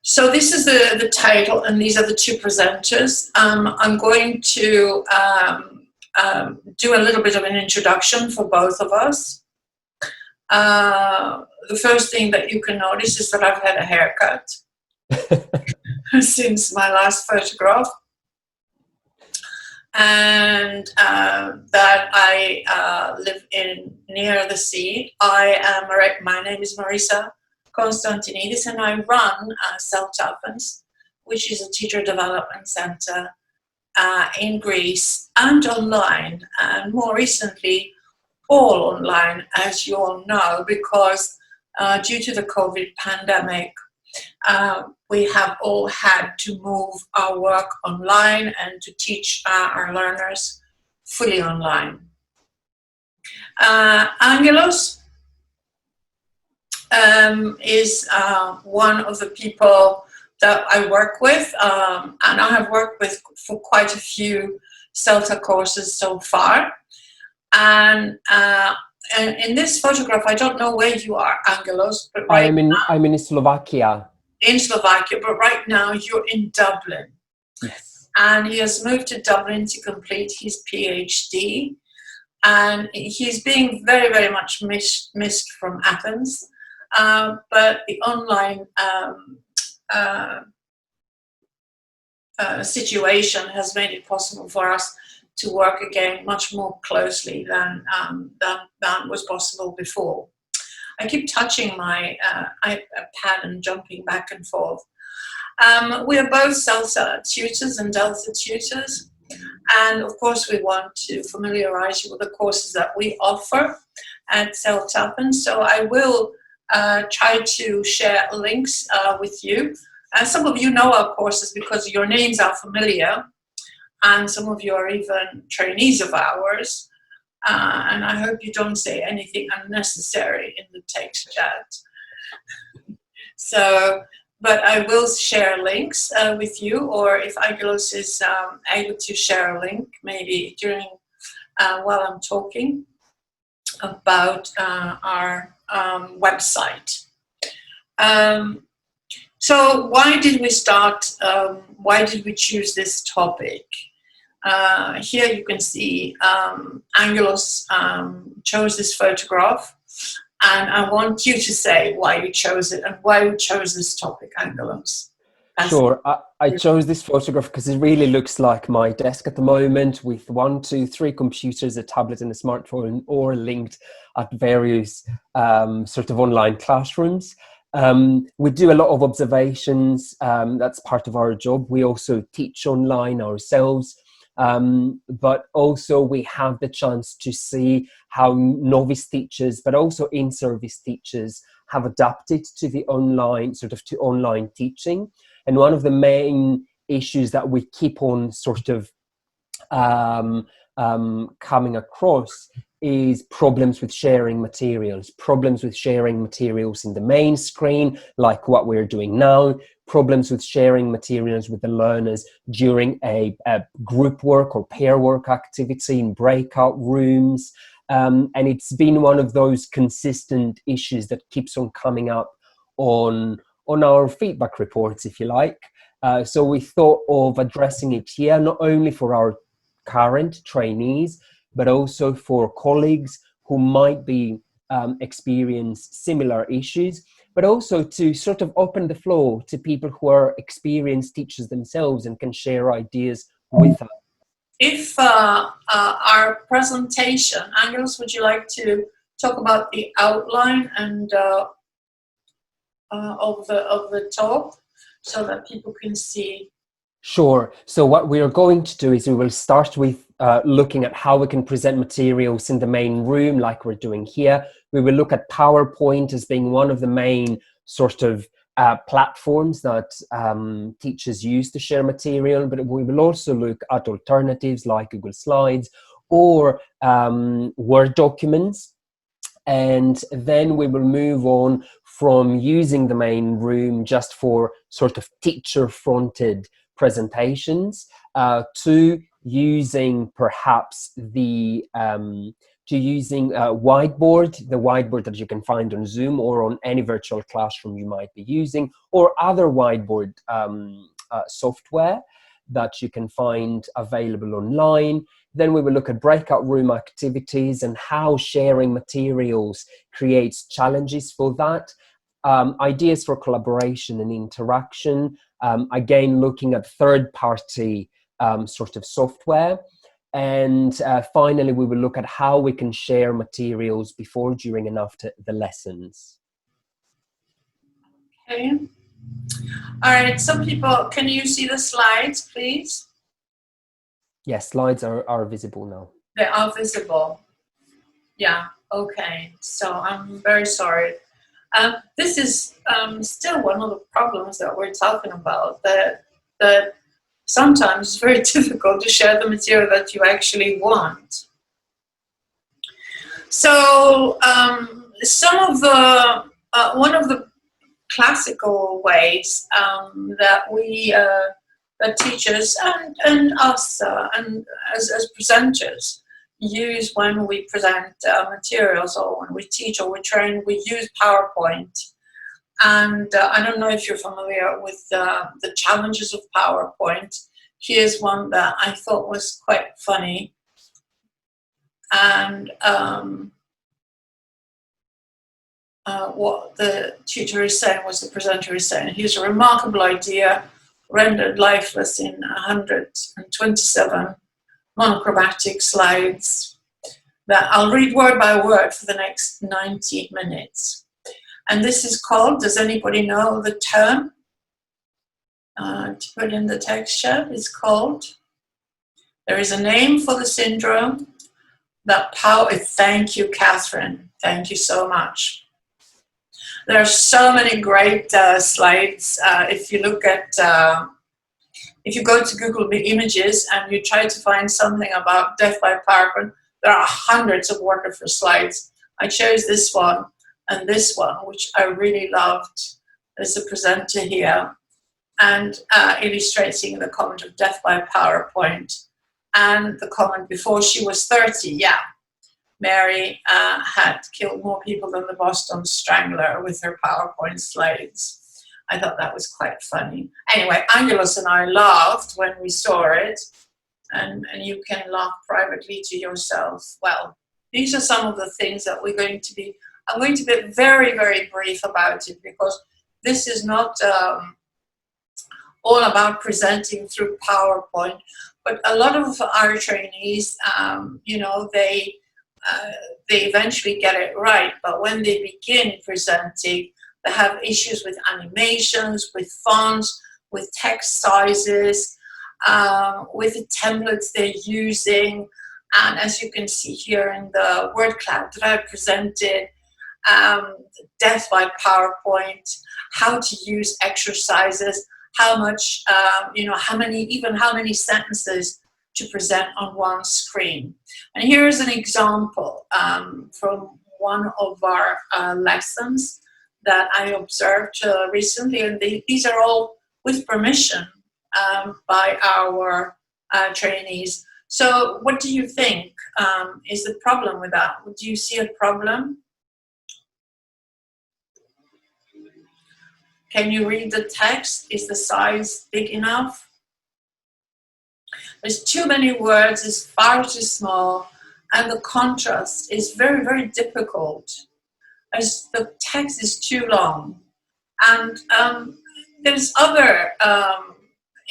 So this is the title, and these are the two presenters. I'm going to do a little bit of an introduction for both of us. The first thing that you can notice is that I've had a haircut since my last photograph, and that I live near the sea. My name is Marisa Konstantinidis, and I run Self-Athens, which is a teacher development center in Greece and online, and more recently all online, as you all know, because due to the COVID pandemic, we have all had to move our work online and to teach our learners fully online. Angelos is one of the people that I work with, and I have worked with for quite a few CELTA courses so far. And in this photograph, I don't know where you are, Angelos, but I'm in Slovakia. In Slovakia, but right now you're in Dublin. Yes. And he has moved to Dublin to complete his PhD. And he's being very, very much missed from Athens. But the online situation has made it possible for us to work again much more closely than was possible before. I keep touching my iPad and jumping back and forth. We are both CELTA tutors and Delta tutors, and of course we want to familiarize you with the courses that we offer at Self-Athens. So I will try to share links with you. Some of you know our courses because your names are familiar, and some of you are even trainees of ours. And I hope you don't say anything unnecessary in the text chat. So, but I will share links with you, or if Angelos is able to share a link, maybe during while I'm talking about our website. So why did we start, why did we choose this topic? Here you can see Angelos chose this photograph, and I want you to say why you chose it and why you chose this topic, Angelos. Sure, I chose this photograph because it really looks like my desk at the moment, with 1, 2, 3 computers, a tablet and a smartphone, or linked at various sort of online classrooms. We do a lot of observations, that's part of our job. We also teach online ourselves. But also we have the chance to see how novice teachers, but also in-service teachers, have adapted to the online, to online teaching. And one of the main issues that we keep on sort of coming across is problems with sharing materials in the main screen, like what we're doing now, problems with sharing materials with the learners during a group work or pair work activity in breakout rooms. And it's been one of those consistent issues that keeps on coming up on our feedback reports, if you like. So we thought of addressing it here, not only for our current trainees, but also for colleagues who might be experience similar issues, but also to sort of open the floor to people who are experienced teachers themselves and can share ideas with us. If our presentation, Angelos, would you like to talk about the outline and of the talk so that people can see? Sure. So what we are going to do is we will start with looking at how we can present materials in the main room, like we're doing here. We will look at PowerPoint as being one of the main sort of platforms that teachers use to share material, but we will also look at alternatives like Google Slides or Word documents. And then we will move on from using the main room just for sort of teacher-fronted presentations to using perhaps the to using a whiteboard, the whiteboard that you can find on Zoom or on any virtual classroom you might be using, or other whiteboard software that you can find available online. Then we will look at breakout room activities and how sharing materials creates challenges for that. Ideas for collaboration and interaction. Again, looking at third-party sort of software. And finally, we will look at how we can share materials before, during, and after the lessons. Okay. All right, some people, can you see the slides, please? Yes, slides are visible now. They are visible. Yeah, okay. So I'm very sorry. This is still one of the problems that we're talking about, that sometimes it's very difficult to share the material that you actually want. So some of the, one of the classical ways that we, that teachers and us and as presenters use when we present materials, or when we teach or we train, we use PowerPoint. And I don't know if you're familiar with the challenges of PowerPoint. Here's one that I thought was quite funny. And what the tutor is saying, was the presenter is saying, here's a remarkable idea rendered lifeless in 127 monochromatic slides that I'll read word by word for the next 90 minutes. And this is called, does anybody know the term to put in the text chat? It's called, there is a name for the syndrome that thank you, Catherine. Thank you so much. There are so many great slides. If you look at, if you go to Google Images and you try to find something about death by PowerPoint, there are hundreds of wonderful slides. I chose this one and this one, which I really loved. There's a presenter here and illustrating the comment of death by PowerPoint, and the comment before she was 30. Yeah, Mary had killed more people than the Boston Strangler with her PowerPoint slides. I thought that was quite funny. Anyway, Angelos and I laughed when we saw it, and you can laugh privately to yourself. Well, these are some of the things that we're going to be, I'm going to be very, very brief about it, because this is not all about presenting through PowerPoint, but a lot of our trainees, you know, they eventually get it right, but when they begin presenting, they have issues with animations, with fonts, with text sizes, with the templates they're using. And as you can see here in the word cloud that I presented, death by PowerPoint, how to use exercises, how much, you know, how many sentences to present on one screen. And here's an example from one of our lessons that I observed recently, and these are all with permission by our trainees. So what do you think is the problem with that? Do you see a problem? Can you read the text? Is the size big enough? There's too many words, it's far too small, and the contrast is very, very difficult as the text is too long. And there's other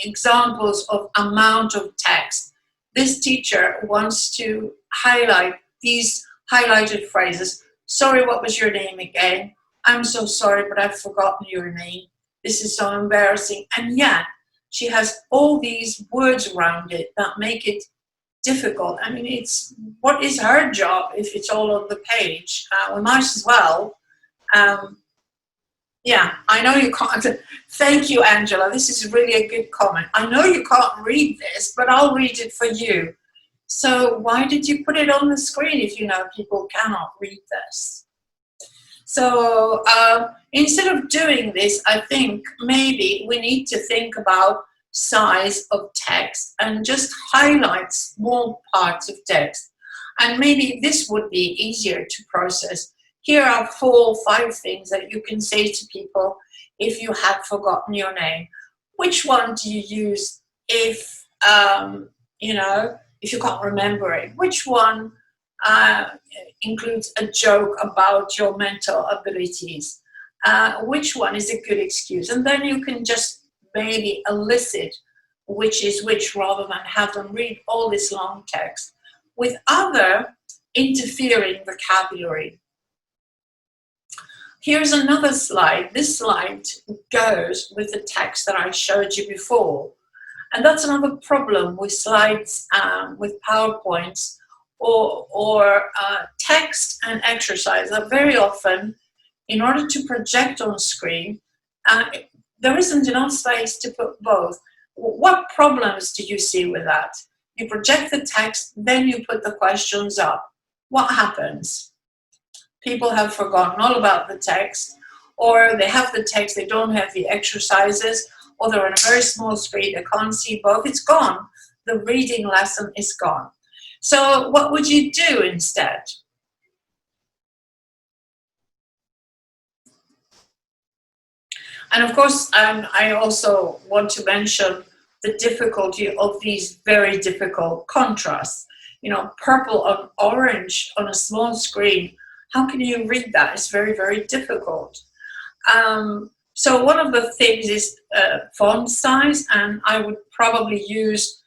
examples of amount of text. This teacher wants to highlight these highlighted phrases. Sorry, what was your name again? I'm so sorry, but I've forgotten your name. This is so embarrassing. And yet, she has all these words around it that make it difficult. I mean, it's, what is her job if it's all on the page? We might as well. Yeah, I know you can't. Thank you, Angela. This is really a good comment. I know you can't read this, but I'll read it for you. So why did you put it on the screen if you know people cannot read this? So instead of doing this, I think maybe we need to think about size of text and just highlight small parts of text. And maybe this would be easier to process. Here are 4 or 5 things that you can say to people if you had forgotten your name. Which one do you use if, you know, if you can't remember it? Which one includes a joke about your mental abilities? Which one is a good excuse? And then you can just maybe elicit which is which rather than have them read all this long text with other interfering vocabulary. Here's another slide. This slide goes with the text that I showed you before. And that's another problem with slides, with PowerPoints, or text and exercise. That very often, in order to project on screen, there isn't enough space to put both. What problems do you see with that? You project the text, then you put the questions up. What happens? People have forgotten all about the text, or they have the text, they don't have the exercises, or they're on a very small screen, they can't see both. It's gone. The reading lesson is gone. So what would you do instead? And of course, I also want to mention the difficulty of these very difficult contrasts. You know, purple on orange on a small screen. How can you read that? It's very, very difficult. So one of the things is font size, and I would probably use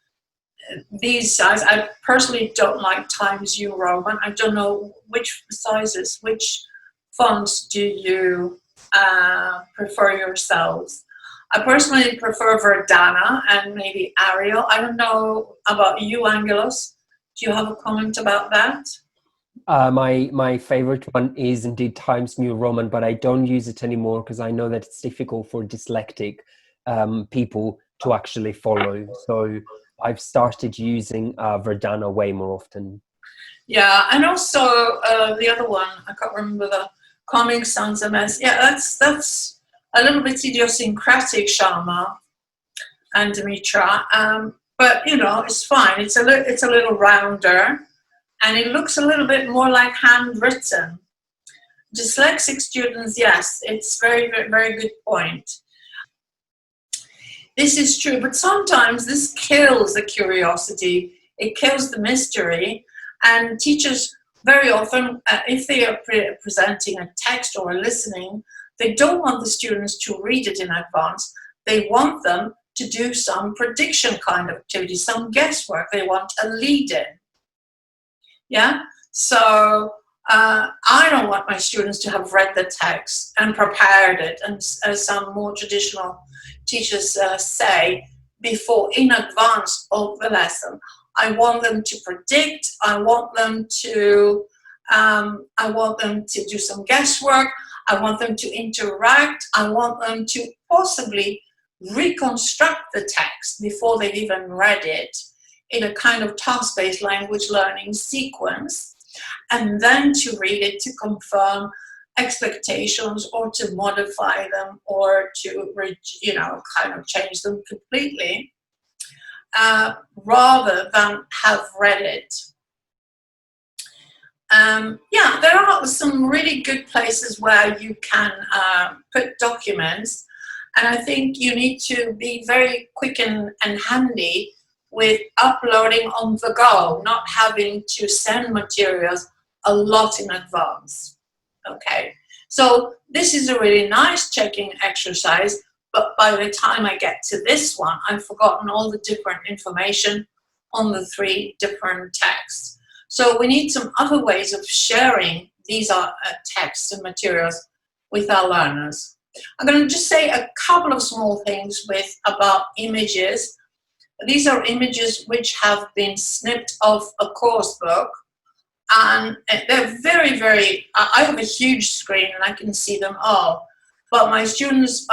these sizes. I personally don't like Times New Roman. I don't know which sizes, which fonts do you prefer yourselves? I personally prefer Verdana and maybe Arial. I don't know about you, Angelos. Do you have a comment about that? My favorite one is indeed Times New Roman, but I don't use it anymore because I know that it's difficult for dyslexic people to actually follow. So I've started using Verdana way more often. Yeah, and also the other one, I can't remember the Comic Sans MS. Yeah, that's a little bit idiosyncratic, Sharma and Dimitra. But you know, it's fine. It's a little rounder. And it looks a little bit more like handwritten. Dyslexic students, yes, it's very, very, very good point. This is true, but sometimes this kills the curiosity. It kills the mystery. And teachers very often, if they are presenting a text or a listening, they don't want the students to read it in advance. They want them to do some prediction kind of activity, some guesswork. They want a lead-in. Yeah, so I don't want my students to have read the text and prepared it, and as some more traditional teachers say, before, in advance of the lesson. I want them to predict. I want them to do some guesswork. I want them to interact. I want them to possibly reconstruct the text before they've even read it, in a kind of task-based language learning sequence, and then to read it to confirm expectations or to modify them or to, you know, kind of change them completely, rather than have read it. Yeah, there are some really good places where you can put documents, and I think you need to be very quick and handy with uploading on the go, not having to send materials a lot in advance. Okay, so this is a really nice checking exercise, but by the time I get to this one, I've forgotten all the different information on the 3 different texts. So we need some other ways of sharing these texts and materials with our learners. I'm going to just say a couple of small things about images. These are images which have been snipped off a course book, and they're very, very, I have a huge screen and I can see them all, but my students,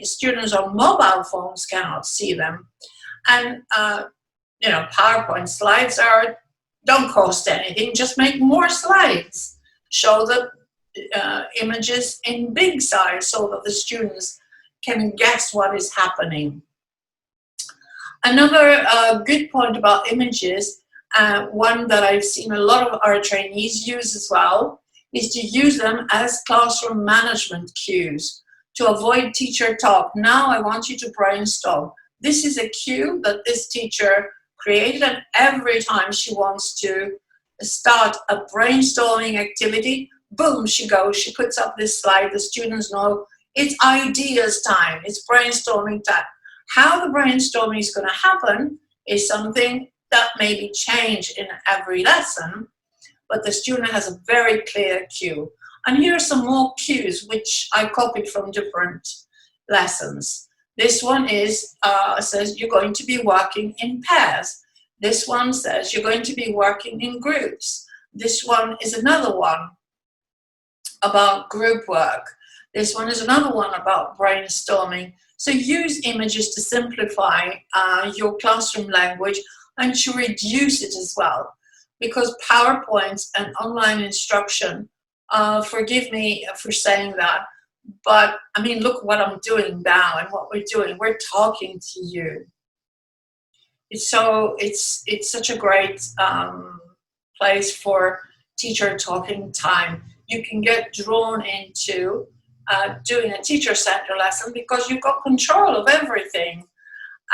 students on mobile phones cannot see them. And, you know, PowerPoint slides don't cost anything, just make more slides. Show the images in big size so that the students can guess what is happening. Another good point about images, one that I've seen a lot of our trainees use as well, is to use them as classroom management cues to avoid teacher talk. Now I want you to brainstorm. This is a cue that this teacher created, and every time she wants to start a brainstorming activity, boom, she goes, she puts up this slide. The students know it's ideas time, it's brainstorming time. How the brainstorming is going to happen is something that may be changed in every lesson, but the student has a very clear cue. And here are some more cues which I copied from different lessons. This one is says you're going to be working in pairs. This one says you're going to be working in groups. This one is another one about group work. This one is another one about brainstorming. So use images to simplify your classroom language and to reduce it as well. Because PowerPoints and online instruction, forgive me for saying that, but I mean, look what I'm doing now and what we're doing. We're talking to you. It's such a great place for teacher talking time. You can get drawn into doing a teacher-centered lesson because you've got control of everything.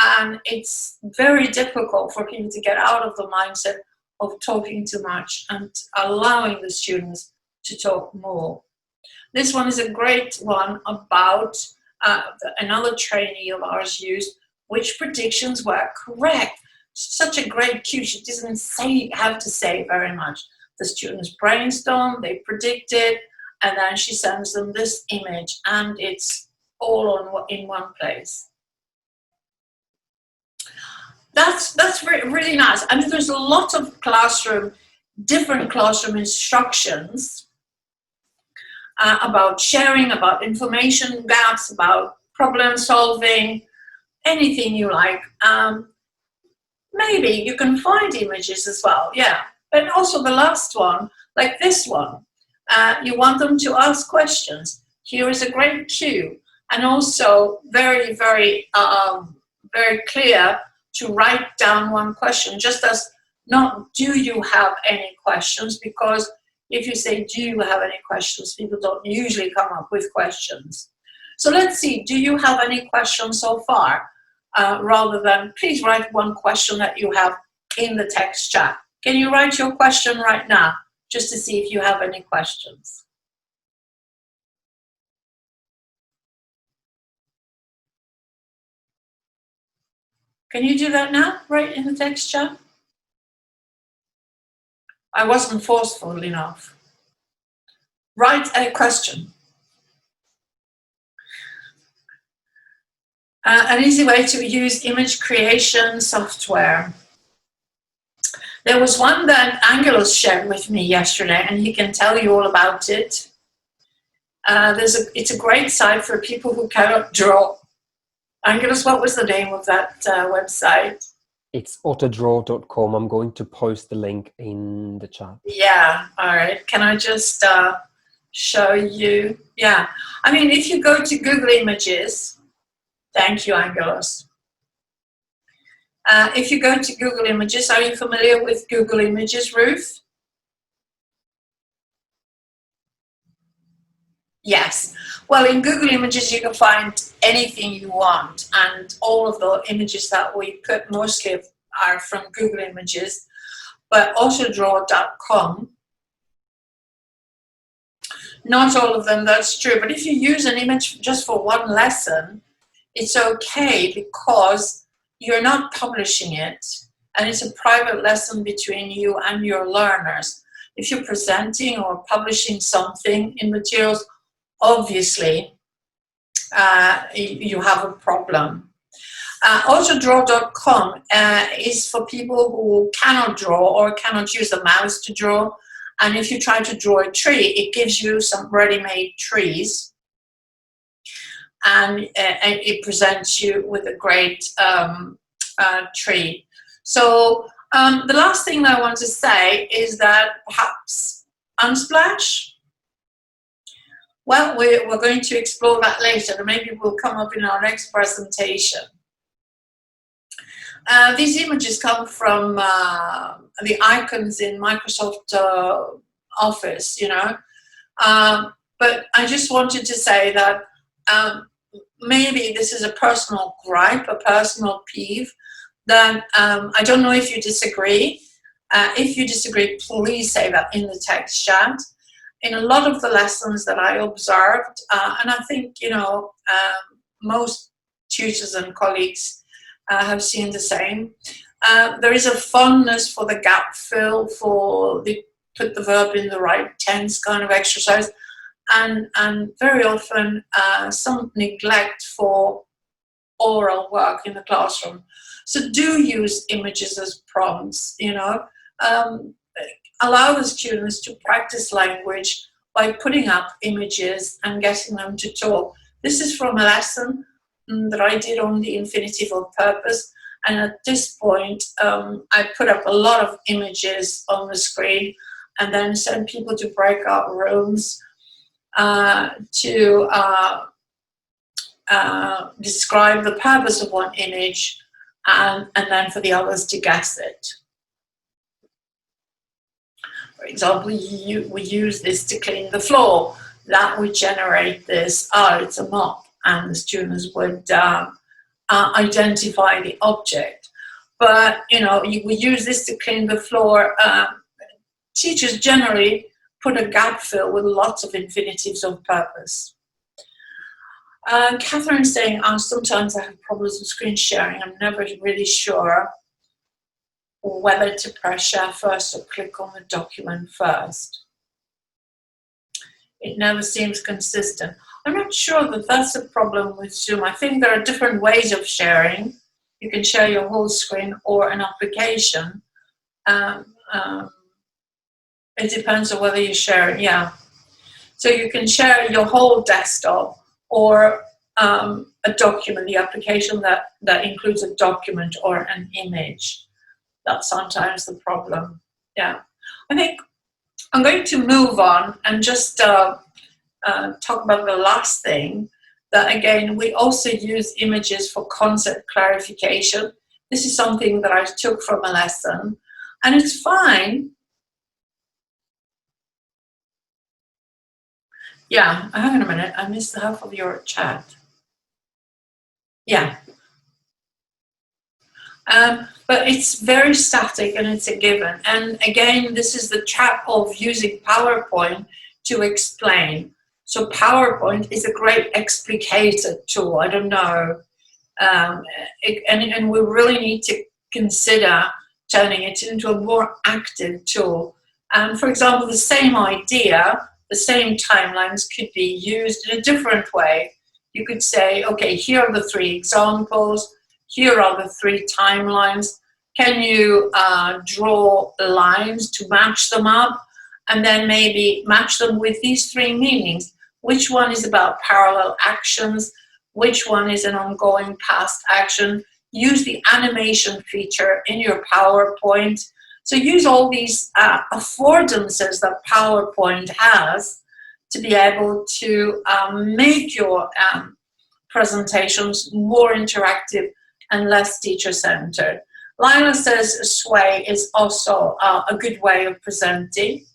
And it's very difficult for people to get out of the mindset of talking too much and allowing the students to talk more. This one is a great one about another trainee of ours used, which predictions were correct. Such a great cue. She doesn't have to say very much. The students brainstorm, they predict it, and then she sends them this image, and it's all in one place. That's really nice. I mean, there's a lot of different classroom instructions about sharing, about information gaps, about problem solving, anything you like. Maybe you can find images as well, yeah. But also the last one, like this one, you want them to ask questions. Here is a great cue, and also very, very, very clear to write down one question, just as not do you have any questions, because if you say do you have any questions, people don't usually come up with questions. So let's see, do you have any questions so far? Rather than please write one question that you have in the text chat. Can you write your question right now, just to see if you have any questions? Can you do that now, right in the text chat? I wasn't forceful enough. Write a question. An easy way to use image creation software. There was one that Angelos shared with me yesterday, and he can tell you all about it. It's a great site for people who cannot draw. Angelos, what was the name of that website? It's autodraw.com. I'm going to post the link in the chat. Yeah, all right. Can I just show you? Yeah. I mean, if you go to Google Images, thank you, Angelos. If you go to Google Images, are you familiar with Google Images, Ruth? Yes. Well, in Google Images, you can find anything you want, and all of the images that we put mostly are from Google Images, but autodraw.com. Not all of them, that's true, but if you use an image just for one lesson, it's okay because you're not publishing it, and it's a private lesson between you and your learners. If you're presenting or publishing something in materials, obviously you have a problem. Autodraw.com is for people who cannot draw or cannot use a mouse to draw, and if you try to draw a tree, it gives you some ready-made trees, and it presents you with a great tree. So the last thing that I want to say is that perhaps Unsplash, well, we're going to explore that later, and maybe we'll come up in our next presentation. These images come from the icons in Microsoft Office, but I just wanted to say that maybe this is a personal gripe, a personal peeve, that I don't know if you disagree. If you disagree, please say that in the text chat. In a lot of the lessons that I observed, and I think, most tutors and colleagues have seen the same, there is a fondness for the gap fill, for the put the verb in the right tense kind of exercise, and very often some neglect for oral work in the classroom. So do use images as prompts, allow the students to practice language by putting up images and getting them to talk. This is from a lesson that I did on the infinitive of purpose. And at this point, I put up a lot of images on the screen and then sent people to breakout rooms to describe the purpose of one image and then for the others to guess it. For example, we use this to clean the floor. That would generate this, it's a mop, and the students would identify the object. But, we use this to clean the floor. Teachers generally put a gap fill with lots of infinitives of purpose. Catherine's saying, sometimes I have problems with screen sharing. I'm never really sure whether to press share first or click on the document first. It never seems consistent. I'm not sure that that's a problem with Zoom. I think there are different ways of sharing. You can share your whole screen or an application. It depends on whether you share it, yeah. So you can share your whole desktop or a document, the application that includes a document or an image. That's sometimes the problem, yeah. I think I'm going to move on and just talk about the last thing, that again, we also use images for concept clarification. This is something that I took from a lesson, and it's fine. Yeah, hang on a minute, I missed half of your chat. Yeah. But it's very static and it's a given. And again, this is the trap of using PowerPoint to explain. So PowerPoint is a great explicator tool. I don't know. And we really need to consider turning it into a more active tool. And for example, the same idea, the same timelines could be used in a different way. You could say, okay, here are the 3 examples. Here are the 3 timelines. Can you draw lines to match them up? And then maybe match them with these 3 meanings. Which one is about parallel actions? Which one is an ongoing past action? Use the animation feature in your PowerPoint. So use all these affordances that PowerPoint has to be able to make your presentations more interactive and less teacher-centered. Lila says Sway is also a good way of presenting.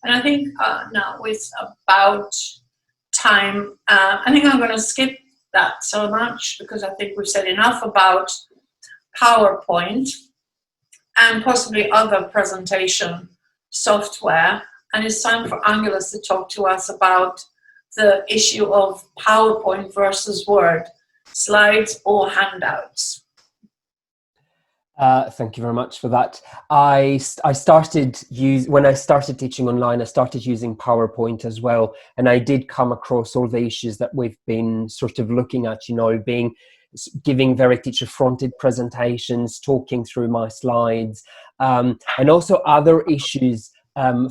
And I think now with about time, I think I'm going to skip that so much because I think we've said enough about PowerPoint and possibly other presentation software. And it's time for Angelos to talk to us about the issue of PowerPoint versus Word, slides or handouts. Thank you very much for that. When I started teaching online, I started using PowerPoint as well, and I did come across all the issues that we've been sort of looking at. Giving very teacher-fronted presentations, talking through my slides, and also other issues.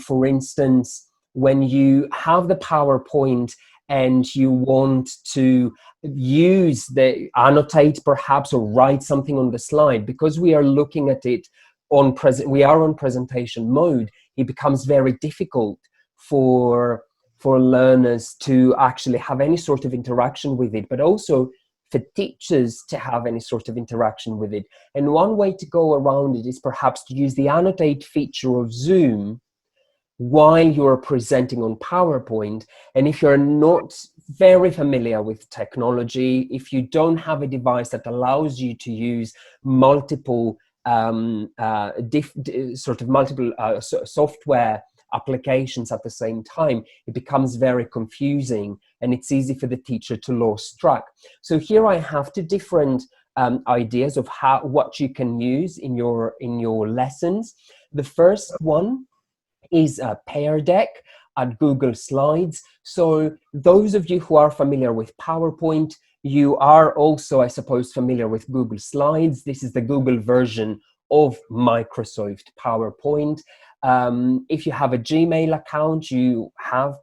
For instance, when you have the PowerPoint and you want to annotate perhaps or write something on the slide, because we are looking at it on presentation mode, it becomes very difficult for learners to actually have any sort of interaction with it, but also for teachers to have any sort of interaction with it. And one way to go around it is perhaps to use the annotate feature of Zoom while you're presenting on PowerPoint. And if you're not very familiar with technology, if you don't have a device that allows you to use multiple software applications at the same time, it becomes very confusing and it's easy for the teacher to lose track. So here I have two different ideas of what you can use in your lessons. The first one is a Pear Deck at Google Slides. So those of you who are familiar with PowerPoint, you are also, I suppose, familiar with Google Slides. This is the Google version of Microsoft PowerPoint. If you have a Gmail account, you have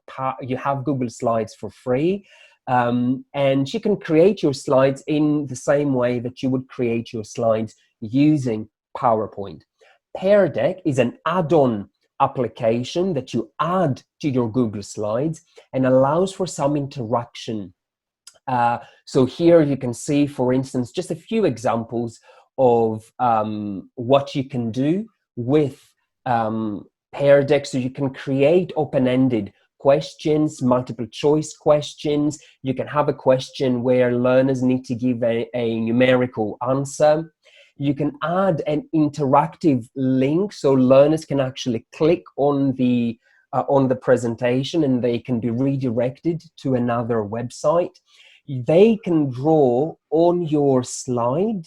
Google Slides for free. And you can create your slides in the same way that you would create your slides using PowerPoint. Pear Deck is an add-on application that you add to your Google Slides and allows for some interaction. So here you can see, for instance, just a few examples of what you can do with Pear Deck. So you can create open-ended questions, multiple choice questions. You can have a question where learners need to give a numerical answer. You can add an interactive link so learners can actually click on the presentation and they can be redirected to another website. They can draw on your slide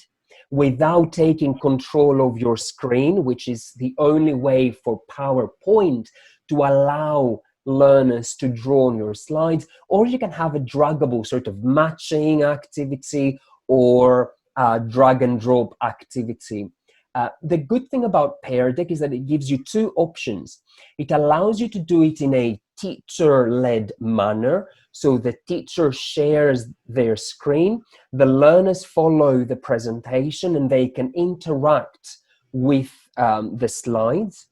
without taking control of your screen, which is the only way for PowerPoint to allow learners to draw on your slides. Or you can have a draggable sort of matching activity or drag and drop activity. The good thing about Pear Deck is that it gives you two options. It allows you to do it in a teacher-led manner. So the teacher shares their screen, the learners follow the presentation and they can interact with the slides.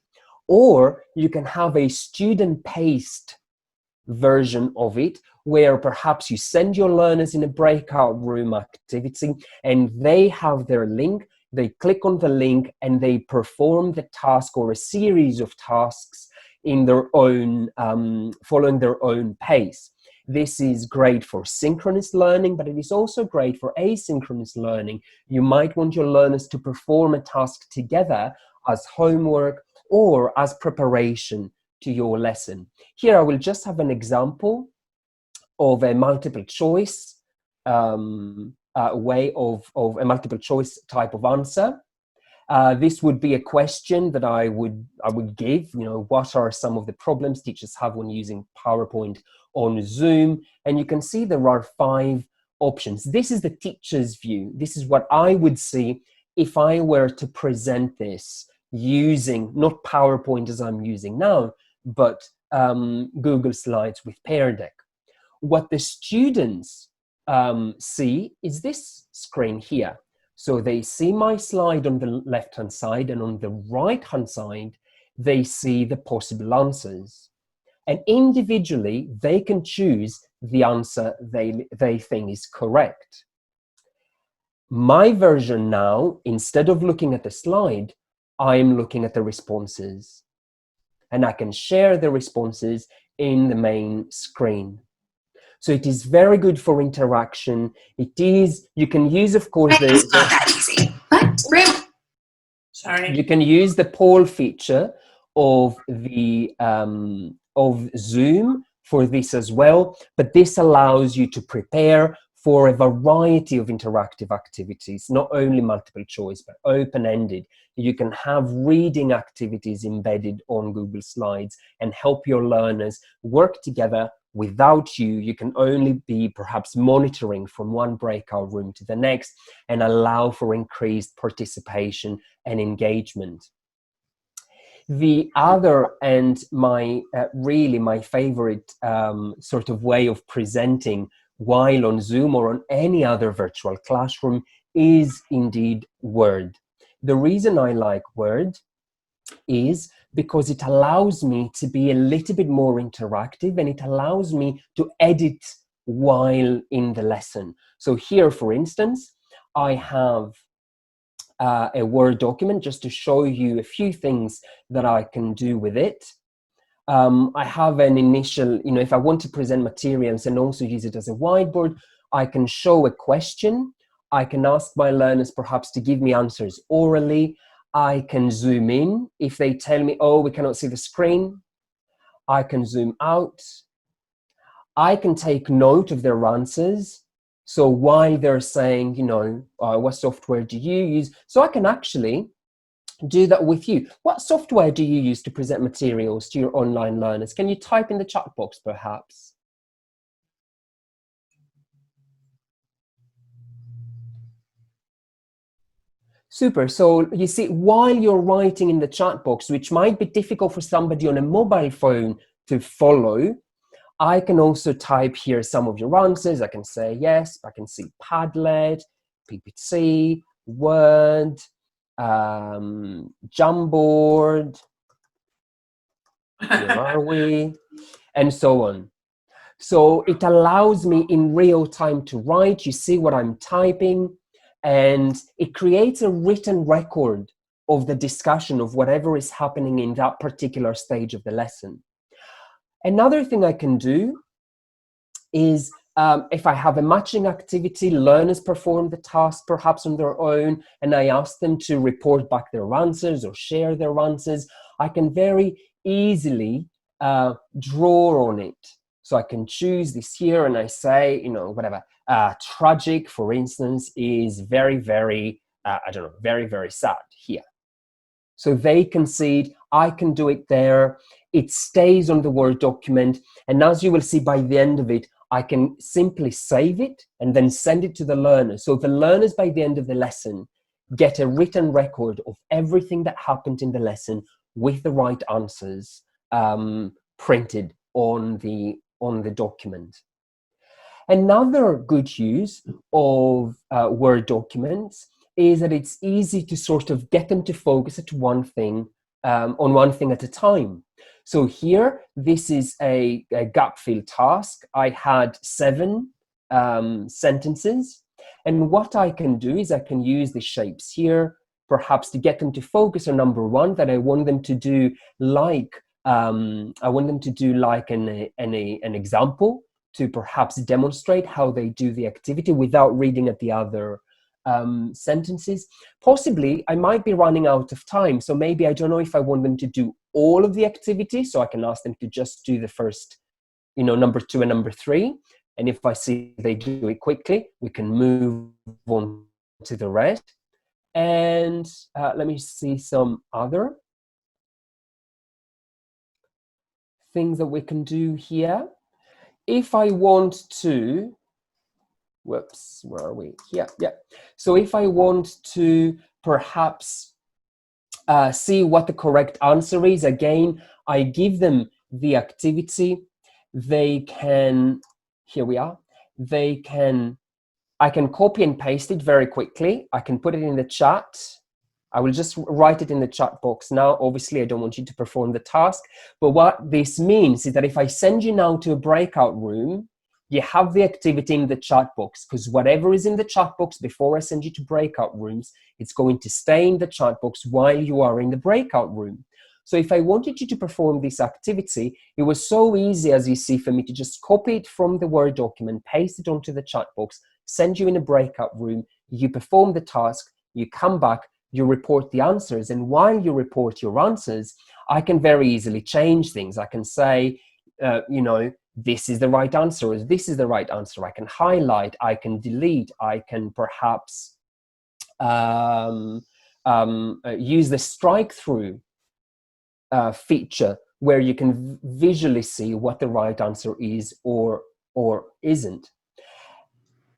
Or you can have a student-paced version of it, where perhaps you send your learners in a breakout room activity and they have their link, they click on the link and they perform the task or a series of tasks in their own, following their own pace. This is great for synchronous learning, but it is also great for asynchronous learning. You might want your learners to perform a task together as homework or as preparation to your lesson. Here I will just have an example of a multiple choice way of a multiple choice type of answer. This would be a question that I would give, you know, what are some of the problems teachers have when using PowerPoint on Zoom? And you can see there are 5 options. This is the teacher's view. This is what I would see if I were to present this using not PowerPoint as I'm using now, but Google Slides with Pear Deck. What the students see is this screen here. So they see my slide on the left-hand side, and on the right-hand side, they see the possible answers. And individually, they can choose the answer they think is correct. My version now, instead of looking at the slide, I'm looking at the responses. And I can share the responses in the main screen. So it is very good for interaction. It is, you can use, of course, It's not that easy. What? Sorry. You can use the poll feature of the of Zoom for this as well, but this allows you to prepare for a variety of interactive activities, not only multiple choice, but open-ended. You can have reading activities embedded on Google Slides and help your learners work together without you. You can only be perhaps monitoring from one breakout room to the next and allow for increased participation and engagement. The other, and my really my favorite sort of way of presenting while on Zoom or on any other virtual classroom is indeed Word. The reason I like Word is because it allows me to be a little bit more interactive, and it allows me to edit while in the lesson. So here, for instance, I have a Word document just to show you a few things that I can do with it. I have an initial, if I want to present materials and also use it as a whiteboard, I can show a question. I can ask my learners perhaps to give me answers orally. I can zoom in. If they tell me, oh, we cannot see the screen, I can zoom out. I can take note of their answers. So while they're saying, what software do you use? So I can actually do that with you. What software do you use to present materials to your online learners? Can you type in the chat box, perhaps? Super. So you see, while you're writing in the chat box, which might be difficult for somebody on a mobile phone to follow, I can also type here some of your answers. I can say yes, I can see Padlet, PPT, Word, Jamboard, where are we, and so on. So it allows me in real time to write. You see what I'm typing, and it creates a written record of the discussion of whatever is happening in that particular stage of the lesson. Another thing I can do is if I have a matching activity, learners perform the task perhaps on their own, and I ask them to report back their answers or share their answers, I can very easily draw on it. So I can choose this here and I say, whatever, tragic, for instance, is very, very, very, very sad here. So they can see it, I can do it there, it stays on the Word document, and as you will see by the end of it, I can simply save it and then send it to the learners. So the learners by the end of the lesson get a written record of everything that happened in the lesson with the right answers printed on the document. Another good use of Word documents is that it's easy to sort of get them to focus at one thing, on one thing at a time. So here, this is a gap fill task. I had 7 sentences. And what I can do is I can use the shapes here, perhaps to get them to focus on number 1, that I want them to do like, an example to perhaps demonstrate how they do the activity without reading at the other sentences. Possibly, I might be running out of time, so maybe I don't know if I want them to do all of the activity, so I can ask them to just do the first, number 2 and number 3. And if I see they do it quickly, we can move on to the rest. And let me see some other things that we can do here. If I want to, whoops, where are we? Here, yeah. So if I want to perhaps see what the correct answer is, again, I give them the activity. They can, here we are, I can copy and paste it very quickly. I can put it in the chat. I will just write it in the chat box now. Obviously, I don't want you to perform the task, but what this means is that if I send you now to a breakout room, you have the activity in the chat box, because whatever is in the chat box before I send you to breakout rooms, it's going to stay in the chat box while you are in the breakout room. So if I wanted you to perform this activity, it was so easy, as you see, for me to just copy it from the Word document, paste it onto the chat box, send you in a breakout room, you perform the task, you come back, you report the answers, and while you report your answers, I can very easily change things. I can say, this is the right answer, or this is the right answer. I can highlight, I can delete, I can perhaps use the strike through feature, where you can visually see what the right answer is or isn't.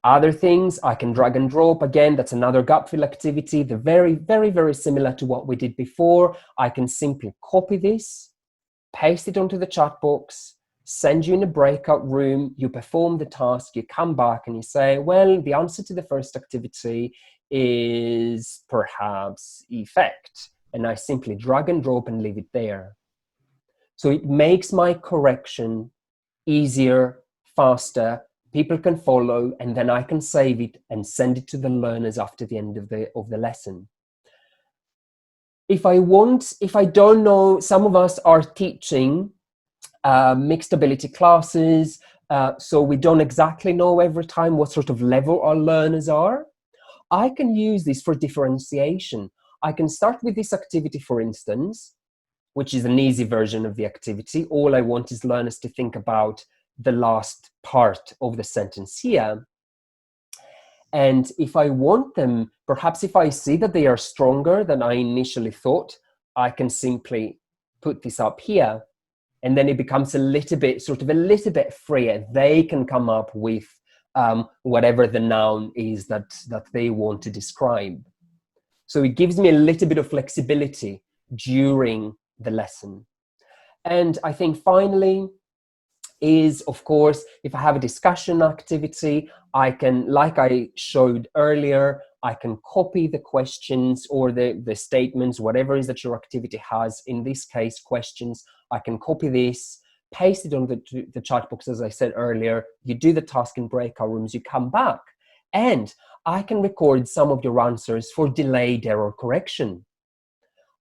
Other things, I can drag and drop. Again, that's another gap fill activity. They're very, very, very similar to what we did before. I can simply copy this, paste it onto the chat box, send you in a breakout room, you perform the task, you come back and you say, well, the answer to the first activity is perhaps effect. And I simply drag and drop and leave it there. So it makes my correction easier, faster, people can follow, and then I can save it and send it to the learners after the end of the lesson. If I don't know, some of us are teaching mixed ability classes, so we don't exactly know every time what sort of level our learners are. I can use this for differentiation. I can start with this activity, for instance, which is an easy version of the activity. All I want is learners to think about the last part of the sentence here. And if I want them, perhaps if I see that they are stronger than I initially thought, I can simply put this up here. And then it becomes a little bit freer. They can come up with whatever the noun is that they want to describe. So it gives me a little bit of flexibility during the lesson. And I think finally is, of course, if I have a discussion activity, I can, like I showed earlier, I can copy the questions or the statements, whatever it is that your activity has. In this case, questions. I can copy this, paste it on the chat box, as I said earlier. You do the task in breakout rooms, you come back, and I can record some of your answers for delayed error correction.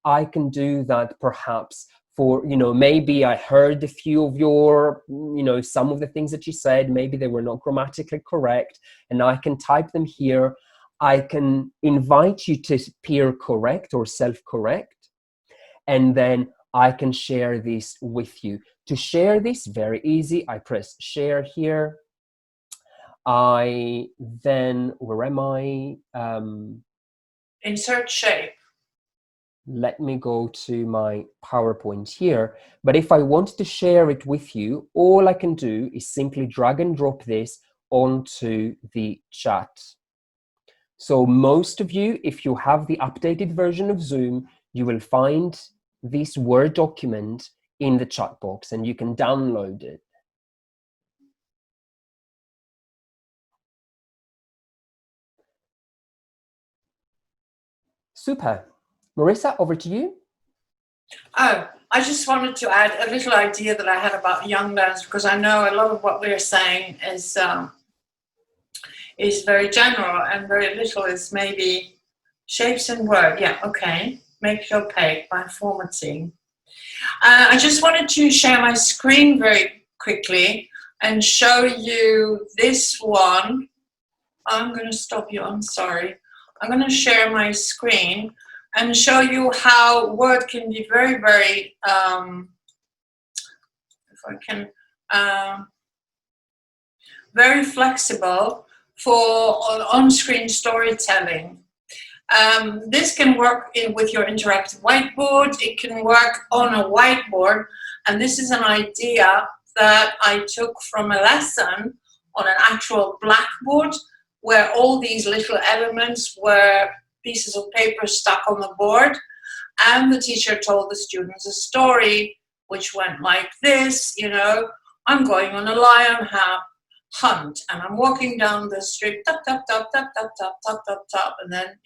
I can do that perhaps for, maybe I heard a few of your, some of the things that you said, maybe they were not grammatically correct, and I can type them here. I can invite you to peer correct or self-correct, and then I can share this with you. To share this, very easy. I press share here. Where am I? Insert shape. Let me go to my PowerPoint here. But if I want to share it with you, all I can do is simply drag and drop this onto the chat. So most of you, if you have the updated version of Zoom, you will find this Word document in the chat box and you can download it. Super. Marissa, over to you. Oh, I just wanted to add a little idea that I had about young learners, because I know a lot of what we're saying is very general, and very little is maybe shapes and word. Yeah, okay. Make it opaque by formatting. I just wanted to share my screen very quickly and show you this one. I'm going to stop you. I'm sorry. I'm going to share my screen and show you how Word can be very, very, very flexible for on-screen storytelling. This can work with your interactive whiteboard. It can work on a whiteboard. And this is an idea that I took from a lesson on an actual blackboard, where all these little elements were pieces of paper stuck on the board, and the teacher told the students a story which went like this. I'm going on a lion hunt, and I'm walking down the street, tap, tap, tap, tap, tap, tap, tap, tap, tap, and then,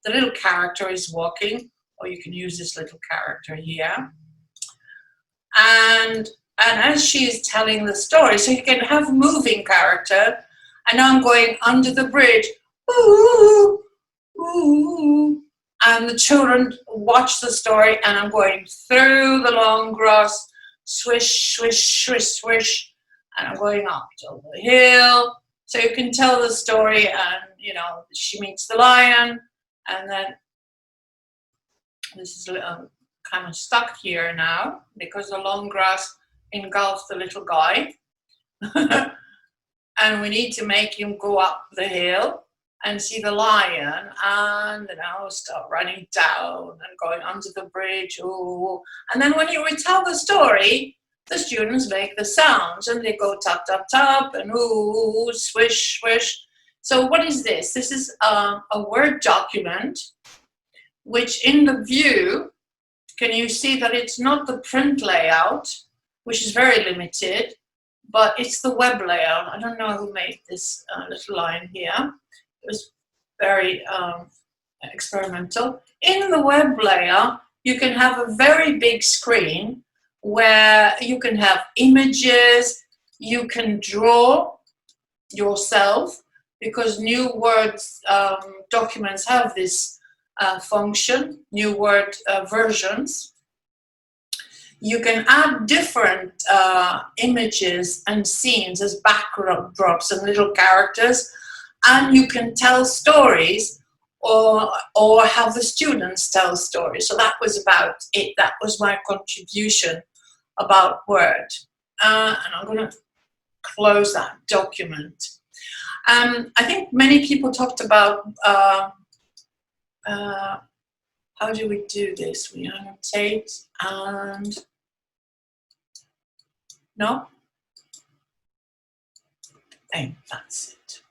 the little character is walking, or you can use this little character here. And as she is telling the story, so you can have moving character, and now I'm going under the bridge, ooh, ooh, and the children watch the story, and I'm going through the long grass, swish, swish, swish, swish, and I'm going up over the hill. So you can tell the story, and she meets the lion, and then this is kind of stuck here now because the long grass engulfs the little guy. And we need to make him go up the hill and see the lion, and now start running down and going under the bridge. Ooh. And then when you retell the story, the students make the sounds, and they go tap, tap, tap, and ooh, swish, swish. So what is this? This is a Word document, which in the view, can you see that it's not the print layout, which is very limited, but it's the web layout. I don't know who made this little line here. It was very experimental. In the web layer, you can have a very big screen where you can have images, you can draw, yourself, because new words documents have this function, new word versions. You can add different images and scenes as backdrops and little characters, and you can tell stories or have the students tell stories. So that was about it. That was my contribution about Word. And I'm going to close that document. I think many people talked about how do we do this? We annotate and no? Hey, that's it.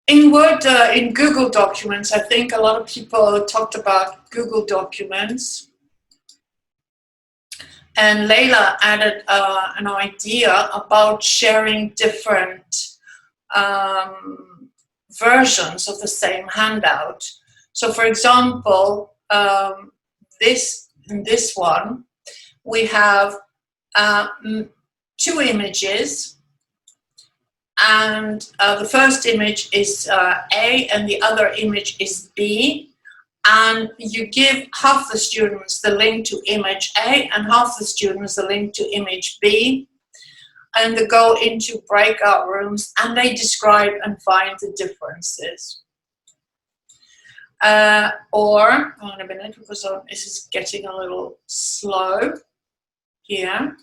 In Word, in Google Documents, I think a lot of people talked about Google Documents. And Leila added an idea about sharing different versions of the same handout. So for example, in this one, we have 2 images, and the first image is A and the other image is B, and you give half the students the link to image A and half the students the link to image B, and they go into breakout rooms and they describe and find the differences. Or, hold on a minute, because this is getting a little slow here.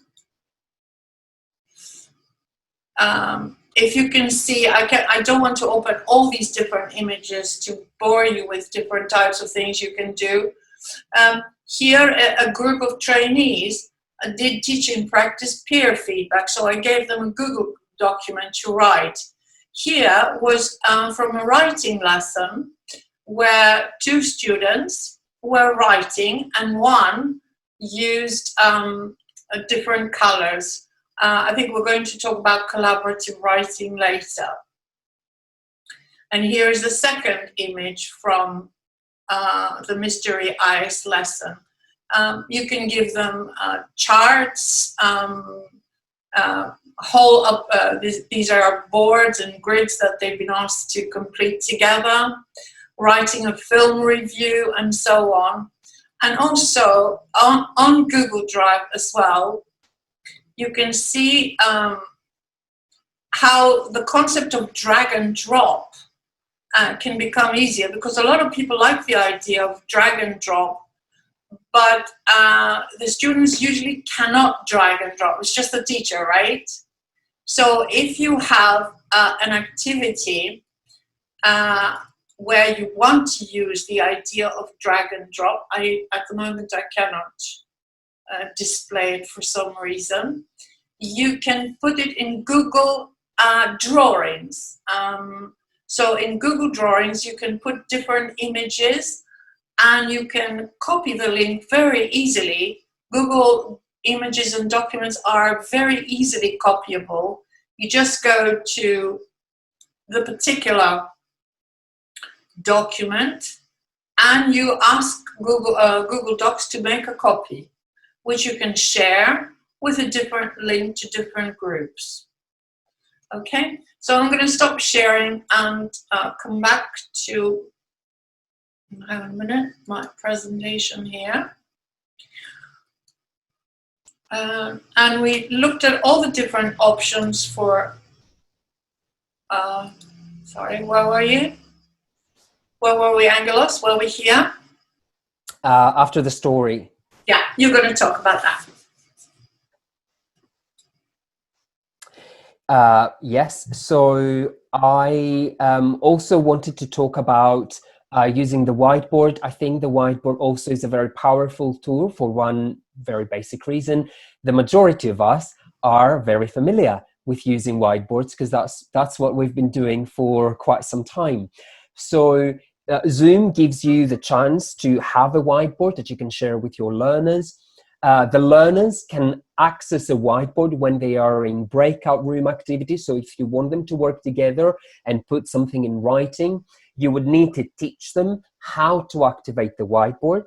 If you can see, I don't want to open all these different images to bore you with different types of things you can do. Here, a group of trainees did teaching practice peer feedback, so I gave them a Google document to write. Here was from a writing lesson where 2 students were writing and one used different colors. I think we're going to talk about collaborative writing later. And here is the second image from the Mystery Eyes lesson. You can give them charts, these are boards and grids that they've been asked to complete together, writing a film review, and so on. And also on Google Drive as well, you can see how the concept of drag and drop can become easier, because a lot of people like the idea of drag and drop, but the students usually cannot drag and drop. It's just the teacher, right? So if you have an activity where you want to use the idea of drag and drop, at the moment I cannot display it for some reason, you can put it in Google Drawings. So in Google Drawings, you can put different images and you can copy the link very easily. Google Images and Documents are very easily copyable. You just go to the particular document and you ask Google Docs to make a copy, which you can share with a different link to different groups. Okay, so I'm going to stop sharing and come back to, hang on a minute, my presentation here. And we looked at all the different options for, sorry, where were you? Where were we, Angelos? Were we here? After the story. Yeah, you're going to talk about that. Yes, so I also wanted to talk about using the whiteboard. I think the whiteboard also is a very powerful tool for one very basic reason. The majority of us are very familiar with using whiteboards because that's what we've been doing for quite some time. So Zoom gives you the chance to have a whiteboard that you can share with your learners. The learners can access a whiteboard when they are in breakout room activities. So if you want them to work together and put something in writing, you would need to teach them how to activate the whiteboard.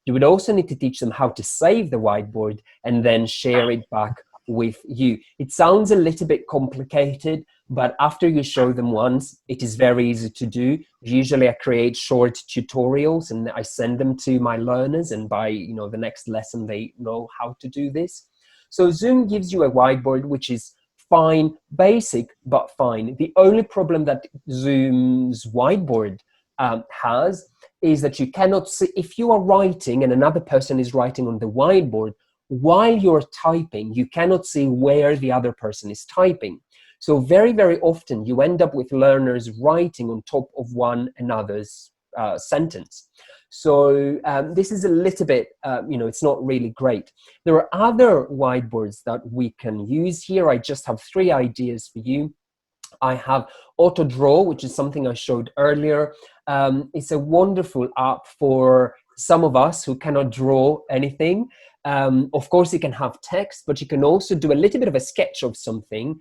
You would also need to teach them how to save the whiteboard and then share it back with you. It sounds a little bit complicated, but after you show them once, it is very easy to do. Usually I create short tutorials and I send them to my learners, and by the next lesson they know how to do this. So Zoom gives you a whiteboard, which is fine, basic, but fine. The only problem that Zoom's whiteboard has is that you cannot see, if you are writing and another person is writing on the whiteboard, while you're typing, you cannot see where the other person is typing. So very, very often you end up with learners writing on top of one another's sentence. So this is a little bit, it's not really great. There are other whiteboards that we can use here. I just have 3 ideas for you. I have Auto Draw, which is something I showed earlier. It's a wonderful app for some of us who cannot draw anything. Of course, you can have text, but you can also do a little bit of a sketch of something,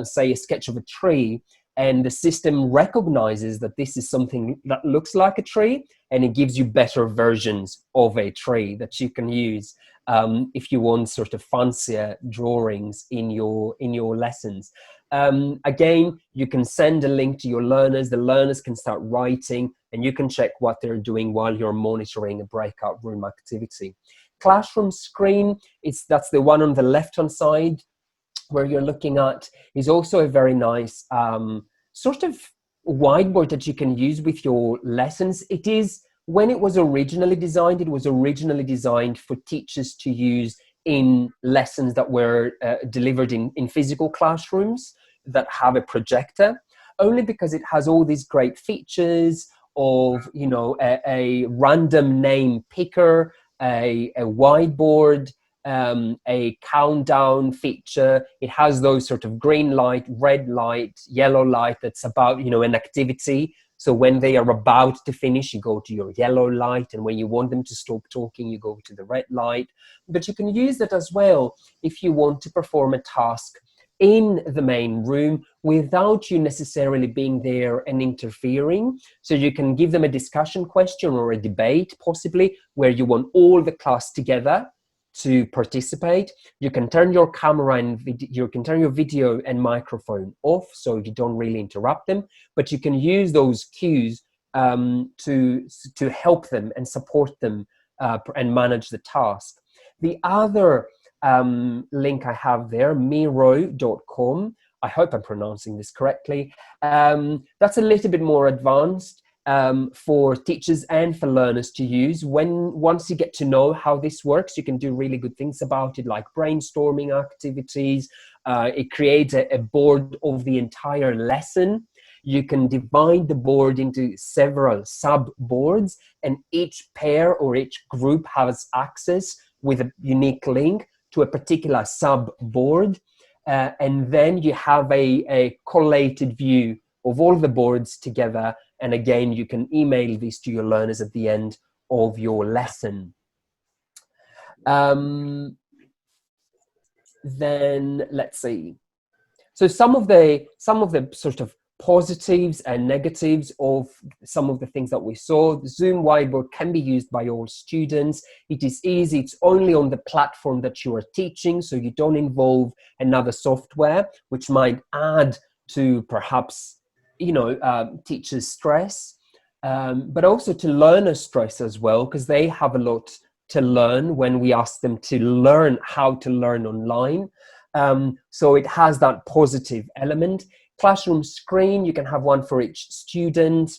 say a sketch of a tree, and the system recognizes that this is something that looks like a tree, and it gives you better versions of a tree that you can use if you want sort of fancier drawings in your lessons. Again, you can send a link to your learners. The learners can start writing, and you can check what they're doing while you're monitoring a breakout room activity. Classroom screen, that's the one on the left-hand side where you're looking at, is also a very nice sort of whiteboard that you can use with your lessons. It is, when it was originally designed, it was originally designed for teachers to use in lessons that were delivered in physical classrooms that have a projector, only because it has all these great features of, a random name picker, a whiteboard, a countdown feature. It has those sort of green light, red light, yellow light that's about, an activity. So when they are about to finish, you go to your yellow light, and when you want them to stop talking, you go to the red light. But you can use that as well if you want to perform a task in the main room without you necessarily being there and interfering. So you can give them a discussion question or a debate, possibly, where you want all the class together to participate. You can turn your camera and you can turn your video and microphone off, so you don't really interrupt them, but you can use those cues to help them and support them and manage the task. The other link I have there, miro.com, I hope I'm pronouncing this correctly, that's a little bit more advanced for teachers and for learners to use. Once you get to know how this works, you can do really good things about it, like brainstorming activities. It creates a board of the entire lesson. You can divide the board into several sub-boards, and each pair or each group has access with a unique link to a particular sub-board. And then you have a collated view of all the boards together. And again, you can email these to your learners at the end of your lesson. Then let's see. So some of the sort of positives and negatives of some of the things that we saw. The Zoom whiteboard can be used by all students. It is easy. It's only on the platform that you are teaching, so you don't involve another software, which might add to perhaps, teachers' stress, but also to learners' stress as well, because they have a lot to learn when we ask them to learn how to learn online. So it has that positive element. Classroom screen, you can have one for each student,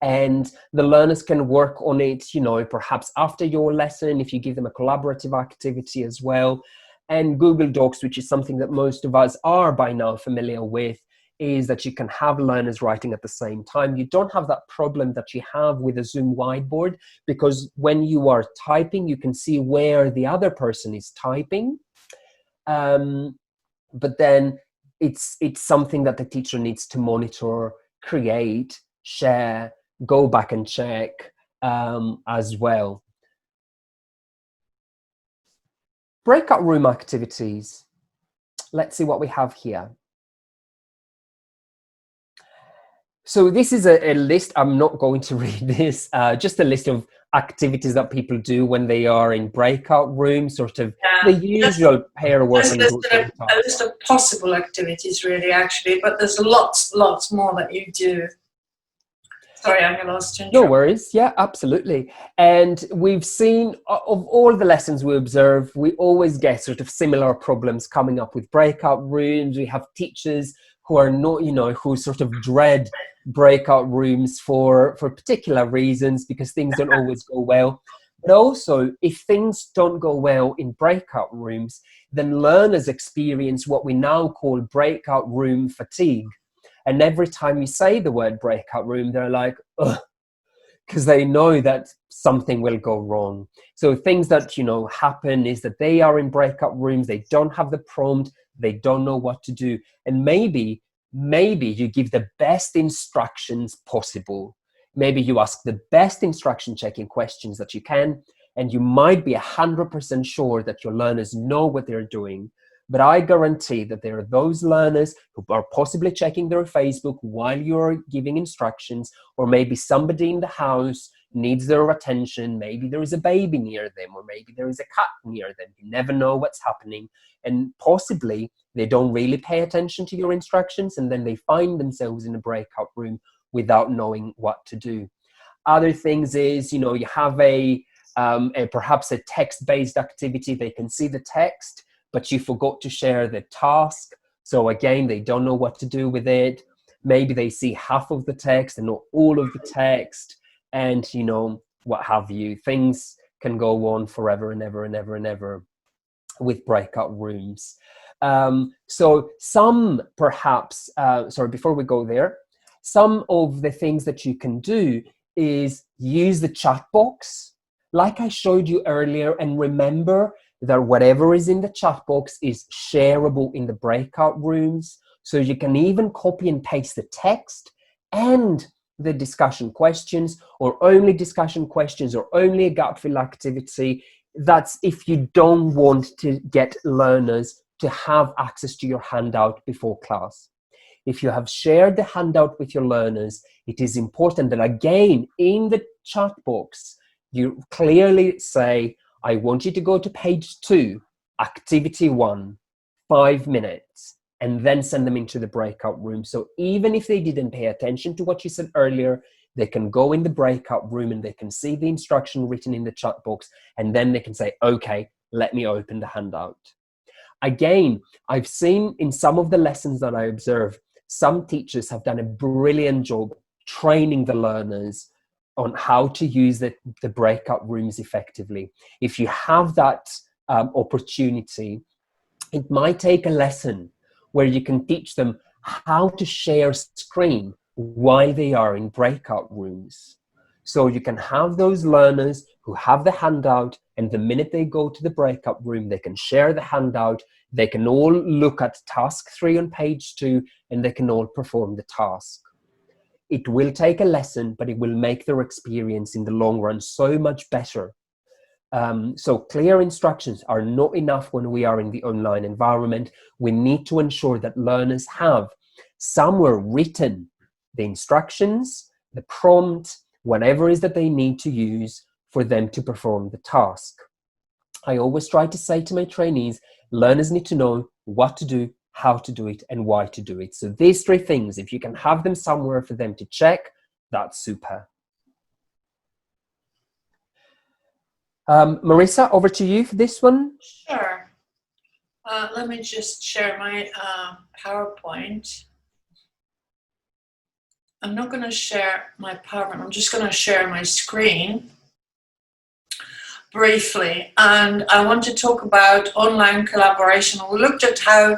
and the learners can work on it, perhaps after your lesson, if you give them a collaborative activity as well. And Google Docs, which is something that most of us are by now familiar with, is that you can have learners writing at the same time. You don't have that problem that you have with a Zoom whiteboard, because when you are typing, you can see where the other person is typing. But then it's something that the teacher needs to monitor, create, share, go back and check as well. Breakout room activities. Let's see what we have here. So this is a list. I'm not going to read this. Just a list of activities that people do when they are in breakout rooms, sort of the usual pair work and group a list of possible activities, really, actually, but there's lots more that you do. Sorry, I'm lost to No worries. Yeah, absolutely. And we've seen of all the lessons we observe, we always get sort of similar problems coming up with breakout rooms. We have teachers who are not, who sort of dread breakout rooms for particular reasons because things don't always go well. But also, if things don't go well in breakout rooms, then learners experience what we now call breakout room fatigue. And every time you say the word breakout room, they're like, ugh, because they know that something will go wrong. So things that, happen is that they are in breakout rooms, they don't have the prompt, they don't know what to do. And maybe you give the best instructions possible. Maybe you ask the best instruction checking questions that you can, and you might be 100% sure that your learners know what they're doing. But I guarantee that there are those learners who are possibly checking their Facebook while you're giving instructions, or maybe somebody in the house needs their attention. Maybe there is a baby near them, or maybe there is a cat near them. You never know what's happening. And possibly they don't really pay attention to your instructions, and then they find themselves in a breakout room without knowing what to do. Other things is, you have perhaps a text-based activity. They can see the text, but you forgot to share the task. So again, they don't know what to do with it. Maybe they see half of the text and not all of the text, and what have you. Things can go on forever and ever and ever and ever with breakout rooms. So some perhaps, before we go there, some of the things that you can do is use the chat box, like I showed you earlier, and remember that whatever is in the chat box is shareable in the breakout rooms. So you can even copy and paste the text and the discussion questions, or only discussion questions, or only a gap fill activity. That's if you don't want to get learners to have access to your handout before class. If you have shared the handout with your learners, it is important that, again, in the chat box, you clearly say, I want you to go to page 2, activity 1, 5 minutes, and then send them into the breakout room. So even if they didn't pay attention to what you said earlier, they can go in the breakout room and they can see the instruction written in the chat box, and then they can say, okay, let me open the handout. Again, I've seen in some of the lessons that I observe, some teachers have done a brilliant job training the learners on how to use the breakout rooms effectively. If you have that opportunity, it might take a lesson where you can teach them how to share screen while they are in breakout rooms. So you can have those learners who have the handout, and the minute they go to the breakout room, they can share the handout, they can all look at task 3 on page 2, and they can all perform the task. It will take a lesson, but it will make their experience in the long run so much better. So clear instructions are not enough when we are in the online environment. We need to ensure that learners have somewhere written the instructions, the prompt, whatever it is that they need to use for them to perform the task. I always try to say to my trainees, learners need to know what to do, how to do it, and why to do it. So these 3 things, if you can have them somewhere for them to check, that's super. Marissa, over to you for this one. Sure. Let me just share my PowerPoint. I'm not going to share my PowerPoint. I'm just going to share my screen briefly. And I want to talk about online collaboration. We looked at how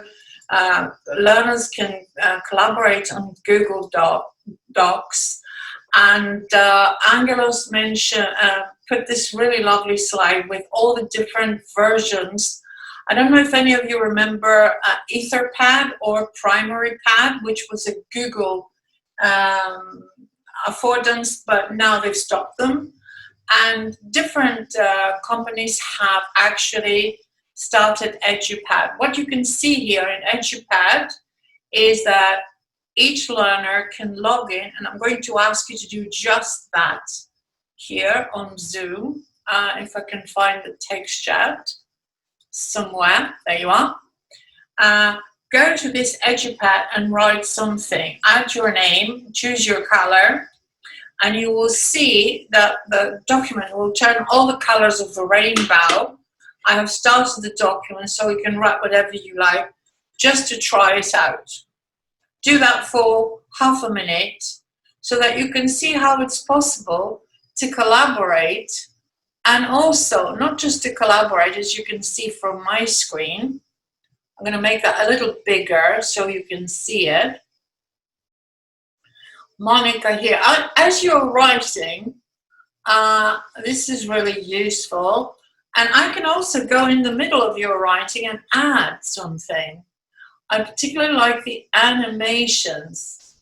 learners can collaborate on Google Docs. And Angelos mentioned, put this really lovely slide with all the different versions. I don't know if any of you remember Etherpad or Primary Pad, which was a Google affordance, but now they've stopped them. And different companies have actually started EduPad. What you can see here in EduPad is that each learner can log in, and I'm going to ask you to do just that here on Zoom. If I can find the text chat somewhere, there you are. Go to this EduPad and write something. Add your name, choose your color, and you will see that the document will turn all the colors of the rainbow. I have started the document so you can write whatever you like just to try it out. Do that for half a minute so that you can see how it's possible to collaborate, and also not just to collaborate, as you can see from my screen. I'm going to make that a little bigger so you can see it. Monica here, as you're writing, this is really useful. And I can also go in the middle of your writing and add something. I particularly like the animations.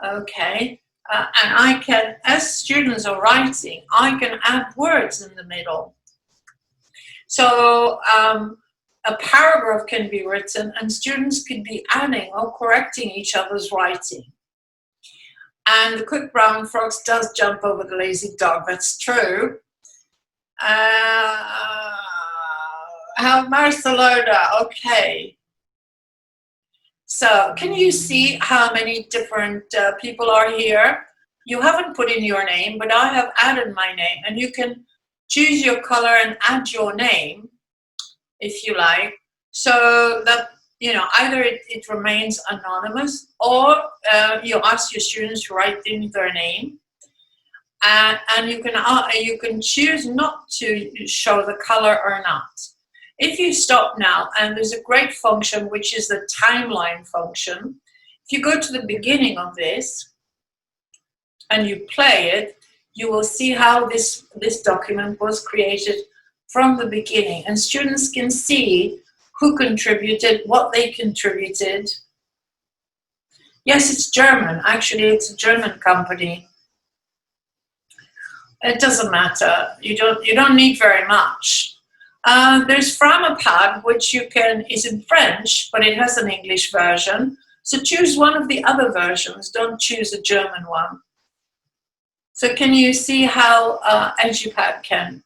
Okay. And I can, as students are writing, I can add words in the middle. So a paragraph can be written and students could be adding or correcting each other's writing. And the quick brown fox does jump over the lazy dog, that's true. Barcelona, okay. So can you see how many different people are here? You haven't put in your name, but I have added my name, and you can choose your color and add your name if you like, so that, you know, either it remains anonymous, or you ask your students to write in their name, and you can choose not to show the color or not. If you stop now, and there's a great function which is the timeline function. If you go to the beginning of this and you play it, you will see how this document was created from the beginning, and students can see who contributed, what they contributed. Yes, it's German. Actually, it's a German company. It doesn't matter. You don't need very much. There's Framapad, which is in French, but it has an English version. So choose one of the other versions. Don't choose a German one. So can you see how EduPad can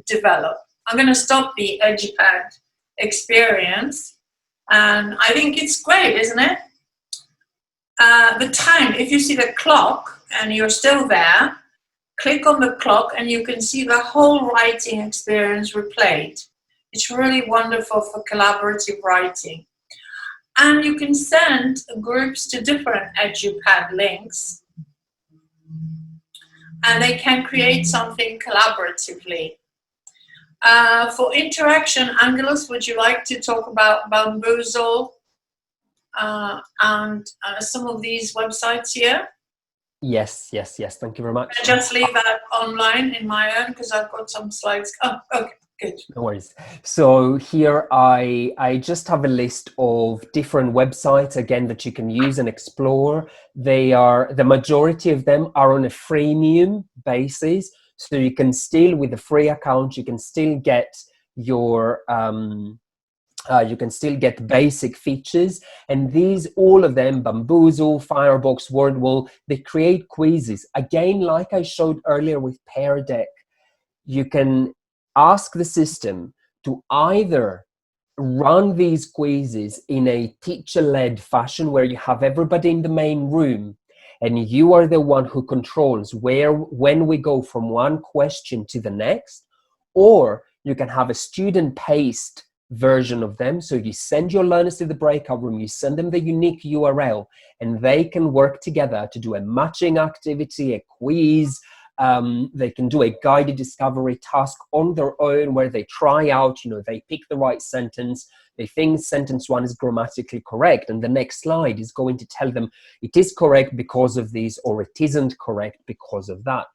develop? I'm going to stop the EduPad experience, and I think it's great, isn't it? The time, if you see the clock and you're still there, click on the clock and you can see the whole writing experience replayed. It's really wonderful for collaborative writing. And you can send groups to different EduPad links, and they can create something collaboratively. For interaction, Angelus, would you like to talk about Bamboozle and some of these websites here? Yes. Thank you very much. I just leave that online in my own because I've got some slides. Oh, okay, good. No worries. So here I just have a list of different websites, again, that you can use and explore. The majority of them are on a freemium basis. So you can still, with a free account, you can still get your basic features, and these, all of them, Bamboozle, Firebox, Wordwall, they create quizzes. Again, like I showed earlier with Pear Deck, you can ask the system to either run these quizzes in a teacher-led fashion where you have everybody in the main room and you are the one who controls when we go from one question to the next, or you can have a student-paced version of them. So you send your learners to the breakout room, you send them the unique URL, and they can work together to do a matching activity, a quiz. They can do a guided discovery task on their own where they try out, they pick the right sentence. They think sentence 1 is grammatically correct, and the next slide is going to tell them it is correct because of this, or it isn't correct because of that.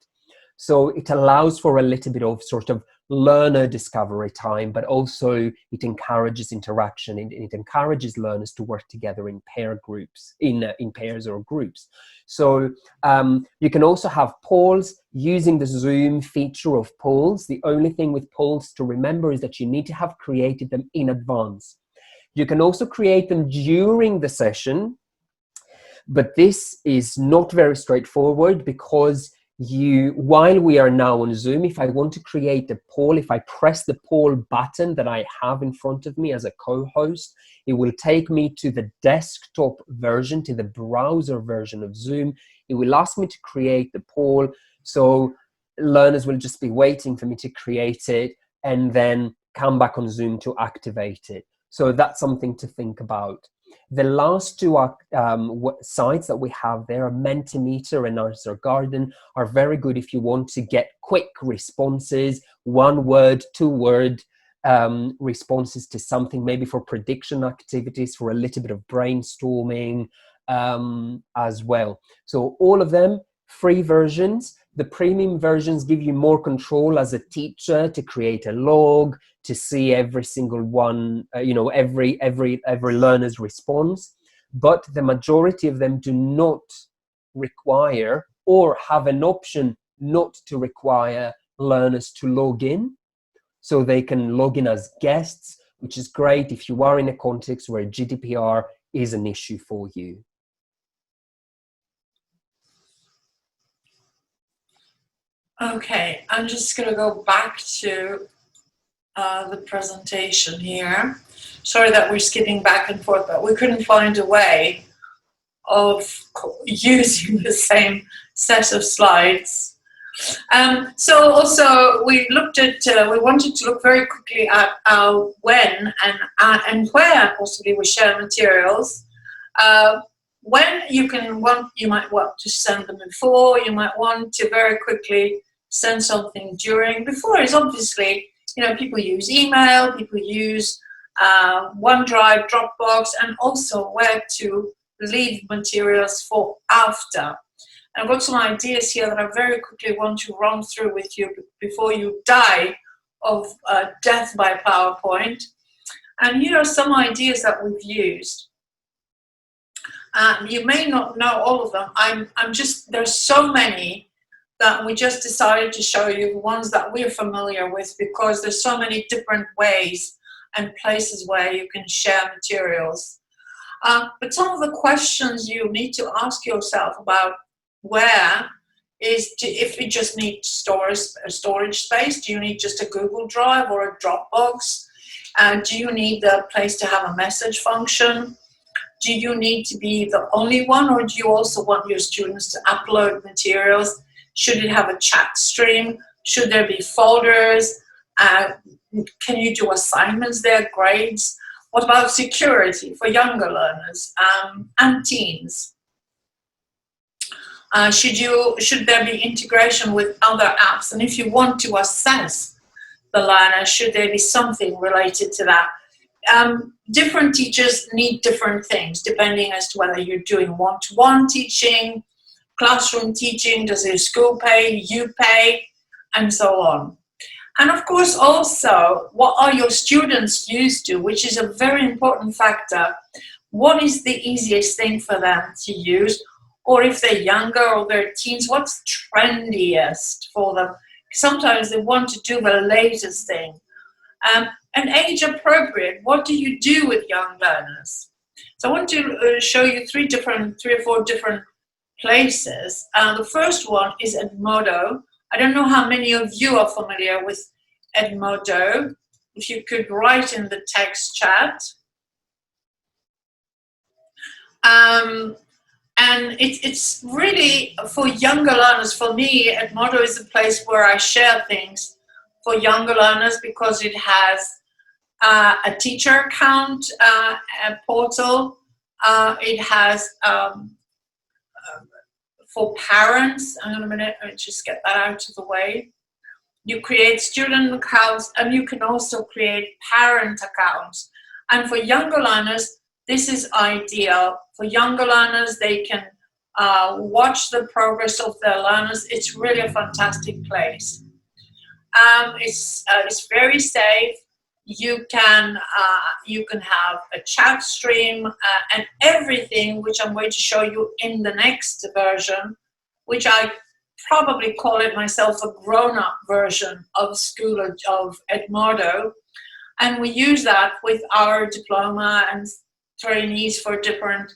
So it allows for a little bit of sort of learner discovery time, but also it encourages interaction. It encourages learners to work together in pair groups, in pairs or groups. So you can also have polls using the Zoom feature of polls. The only thing with polls to remember is that you need to have created them in advance. You can also create them during the session, But this is not very straightforward, because while we are now on Zoom, if I want to create a poll, if I press the poll button that I have in front of me as a co-host, it will take me to the desktop version, to the browser version of Zoom. It will ask me to create the poll. So learners will just be waiting for me to create it and then come back on Zoom to activate it. So that's something to think about. The last two sites that we have there, Mentimeter and Answer Garden, are very good if you want to get quick responses, 1 word, 2 word responses to something, maybe for prediction activities, for a little bit of brainstorming as well. So all of them, free versions. The premium versions give you more control as a teacher to create a log, to see every single one, every learner's response. But the majority of them do not require, or have an option not to require, learners to log in. So they can log in as guests, which is great if you are in a context where GDPR is an issue for you. Okay, I'm just going to go back to the presentation here. Sorry that we're skipping back and forth, but we couldn't find a way of using the same set of slides. So also we looked at, we wanted to look very quickly at when and where possibly we share materials. When you might want to send them before, you might want to very quickly send something during. Before is obviously, people use email, people use OneDrive, Dropbox, and also where to leave materials for after. I've got some ideas here that I very quickly want to run through with you before you die of death by PowerPoint. And here are some ideas that we've used. You may not know all of them. There's so many that we just decided to show you the ones that we're familiar with, because there's so many different ways and places where you can share materials. But some of the questions you need to ask yourself about where is, if you just need storage space, do you need just a Google Drive or a Dropbox? Do you need a place to have a message function? Do you need to be the only one, or do you also want your students to upload materials? Should it have a chat stream? Should there be folders? Can you do assignments there, grades? What about security for younger learners and teens? Should there be integration with other apps? And if you want to assess the learner, should there be something related to that? Different teachers need different things depending as to whether you're doing one-to-one teaching, classroom teaching, does your school pay, you pay, and so on. And of course also, what are your students used to, which is a very important factor. What is the easiest thing for them to use? Or if they're younger or they're teens, what's trendiest for them? Sometimes they want to do the latest thing. And age appropriate, what do you do with young learners? So I want to show you three or four different places. The first one is Edmodo. I don't know how many of you are familiar with Edmodo. If you could write in the text chat. And it's really for younger learners. For me, Edmodo is a place where I share things for younger learners because it has a teacher account, a portal. It has for parents. Hang on a minute, let me just get that out of the way. You create student accounts, and you can also create parent accounts. And for younger learners, this is ideal. For younger learners, they can watch the progress of their learners. It's really a fantastic place. It's very safe. You can have a chat stream and everything, which I'm going to show you in the next version, which I probably call it myself a grown-up version of School of Edmodo. And we use that with our diploma and trainees for different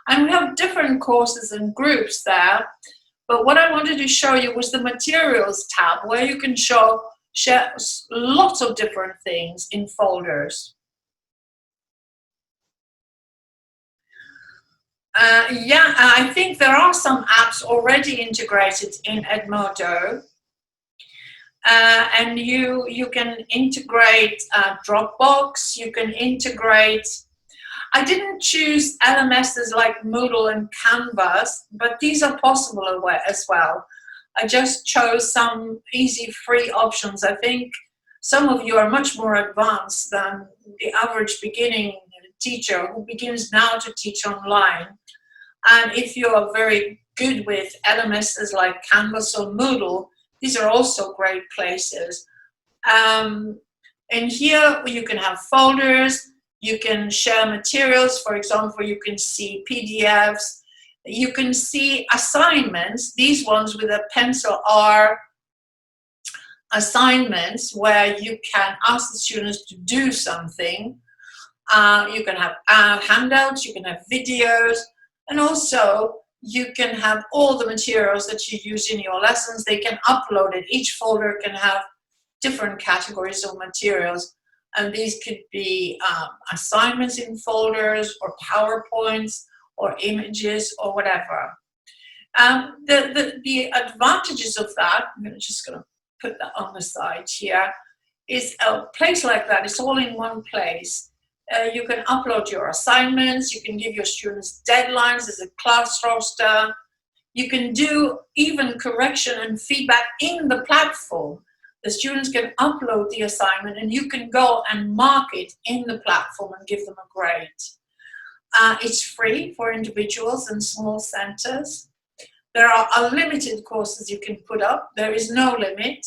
And we have different courses and groups there. But what I wanted to show you was the materials tab, where you can share lots of different things in folders. Yeah, I think there are some apps already integrated in Edmodo. And you can integrate Dropbox, you can integrate, I didn't choose LMSs like Moodle and Canvas, but these are possible as well. I just chose some easy free options. I think some of you are much more advanced than the average beginning teacher who begins now to teach online. And if you are very good with LMSs like Canvas or Moodle, these are also great places. And here you can have folders, you can share materials. For example, you can see PDFs, you can see assignments. These ones with a pencil are assignments where you can ask the students to do something. You can have handouts, you can have videos, and also you can have all the materials that you use in your lessons. They can upload it. Each folder can have different categories of materials, and these could be assignments in folders or PowerPoints or images or whatever. The advantages of that, I'm just going to put that on the side here, is a place like that. It's all in one place. You can upload your assignments, you can give your students deadlines as a class roster, you can do even correction and feedback in the platform. The students can upload the assignment and you can go and mark it in the platform and give them a grade. It's free for individuals and small centers. There are unlimited courses you can put up. There is no limit.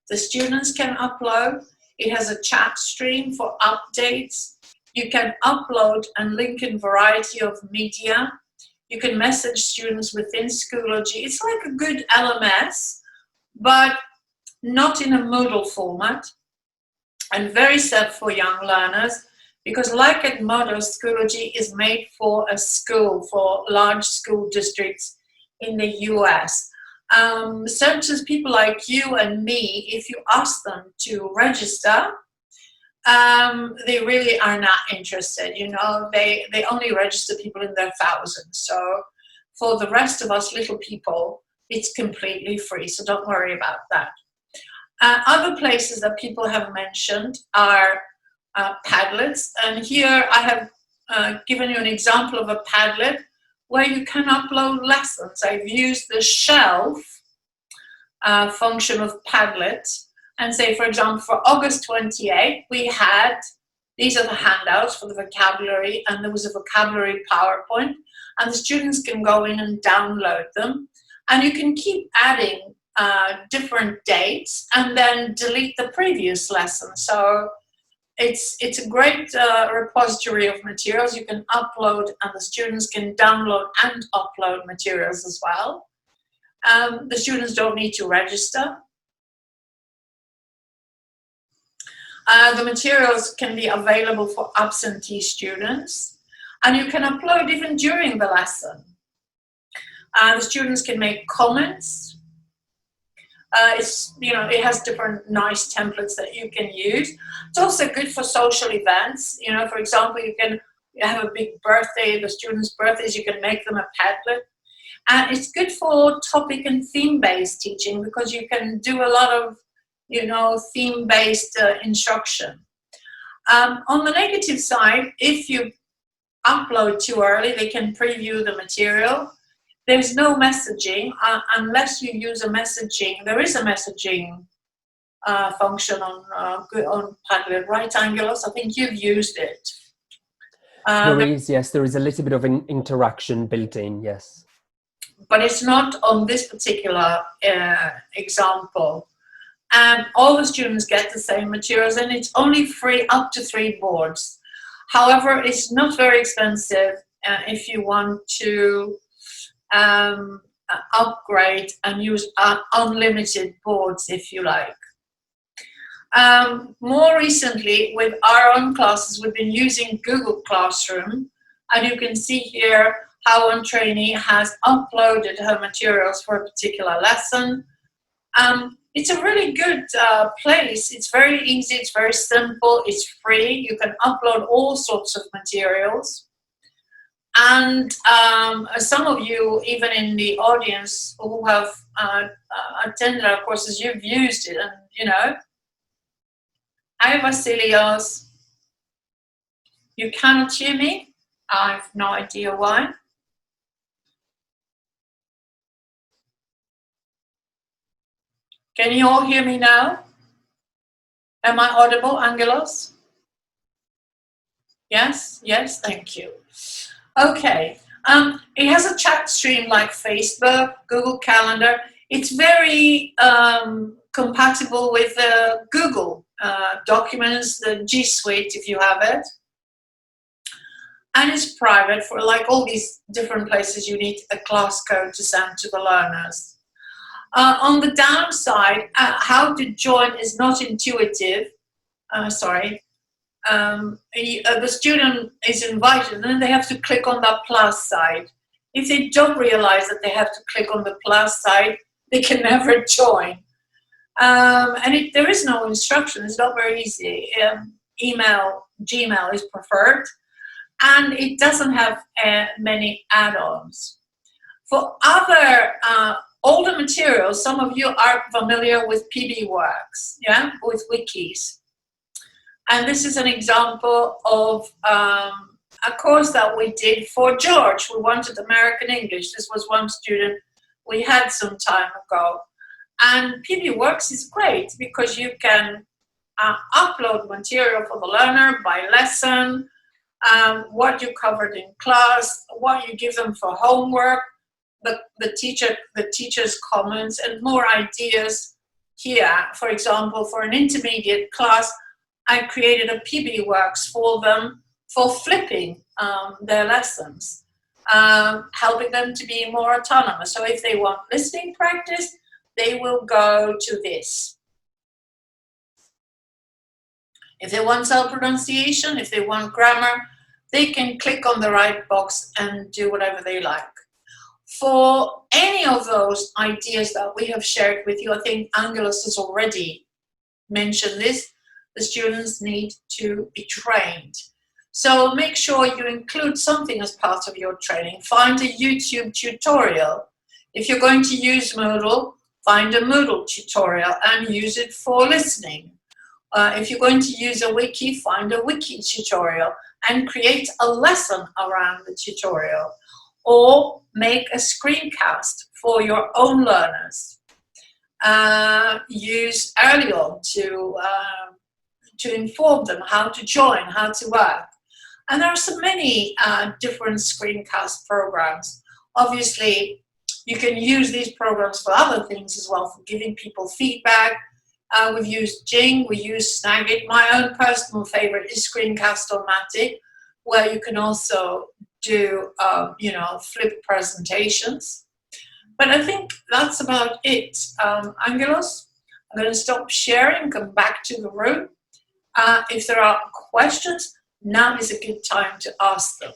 The students can upload. It has a chat stream for updates. You can upload and link in a variety of media. You can message students within Schoology. It's like a good LMS, but not in a Moodle format, and very set for young learners, because like Edmodo, Schoology is made for a school, for large school districts in the US. Such as people like you and me, if you ask them to register, they really are not interested. You know, they only register people in their thousands. So for the rest of us little people, it's completely free. So don't worry about that. Other places that people have mentioned are Padlets. And here I have given you an example of a Padlet where you can upload lessons. I've used the shelf function of Padlet. And say, for example, for August 28, we had, these are the handouts for the vocabulary, and there was a vocabulary PowerPoint, and the students can go in and download them. And you can keep adding different dates and then delete the previous lesson. So it's a great repository of materials. You can upload, and the students can download and upload materials as well. The students don't need to register. The materials can be available for absentee students, and you can upload even during the lesson. The students can make comments. It has different nice templates that you can use. It's also good for social events. You know, for example, you can have a big birthday, the students' birthdays, you can make them a Padlet. And it's good for topic and theme-based teaching because you can do a lot of theme-based instruction. On the negative side, if you upload too early, they can preview the material. There's no messaging unless you use a messaging. There is a messaging function on Padlet, right, Angelos? I think you've used it. There is, yes. There is a little bit of an interaction built in, yes. But it's not on this particular example. And all the students get the same materials, and it's only free up to 3 boards. However, it's not very expensive if you want to upgrade and use unlimited boards, if you like. More recently, with our own classes, we've been using Google Classroom, and you can see here how one trainee has uploaded her materials for a particular lesson. It's a really good place. It's very easy, it's very simple, it's free. You can upload all sorts of materials. And some of you, even in the audience who have attended our courses, you've used it. And, you know, hi, Vasilios. You cannot hear me? I have no idea why. Can you all hear me now? Am I audible, Angelos? Yes, yes, thank you. Okay, it has a chat stream like Facebook, Google Calendar. It's very compatible with Google Documents, the G Suite, if you have it. And it's private for like all these different places you need a class code to send to the learners. On the downside, how to join is not intuitive. The student is invited and then they have to click on that plus side. If they don't realize that they have to click on the plus side, they can never join. And there is no instruction. It's not very easy. Gmail is preferred, and it doesn't have many add-ons. For other older materials, some of you are familiar with PBWorks, yeah, with wikis. And this is an example of a course that we did for George. We wanted American English. This was one student we had some time ago. And PBWorks is great because you can upload material for the learner by lesson, what you covered in class, what you give them for homework, the teacher's comments, and more ideas here. For example, for an intermediate class, I created a PBWorks for them for flipping their lessons, helping them to be more autonomous. So if they want listening practice, they will go to this. If they want self-pronunciation, if they want grammar, they can click on the right box and do whatever they like. For any of those ideas that we have shared with you, I think Angelos has already mentioned this, the students need to be trained. So make sure you include something as part of your training. Find a YouTube tutorial. If you're going to use Moodle, find a Moodle tutorial and use it for listening. If you're going to use a wiki, find a wiki tutorial and create a lesson around the tutorial. Or make a screencast for your own learners. Use early on to inform them how to join, how to work. And there are so many different screencast programs. Obviously, you can use these programs for other things as well, for giving people feedback. We've used Jing, we use Snagit. My own personal favorite is Screencast-O-Matic, where you can also do, flip presentations. But I think that's about it. Angelos, I'm going to stop sharing, come back to the room. If there are questions, now is a good time to ask them.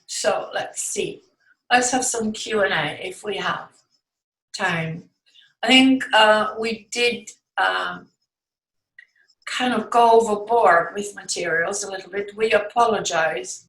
So let's see. Let's have some Q&A if we have time. I think we did kind of go overboard with materials a little bit. We apologize.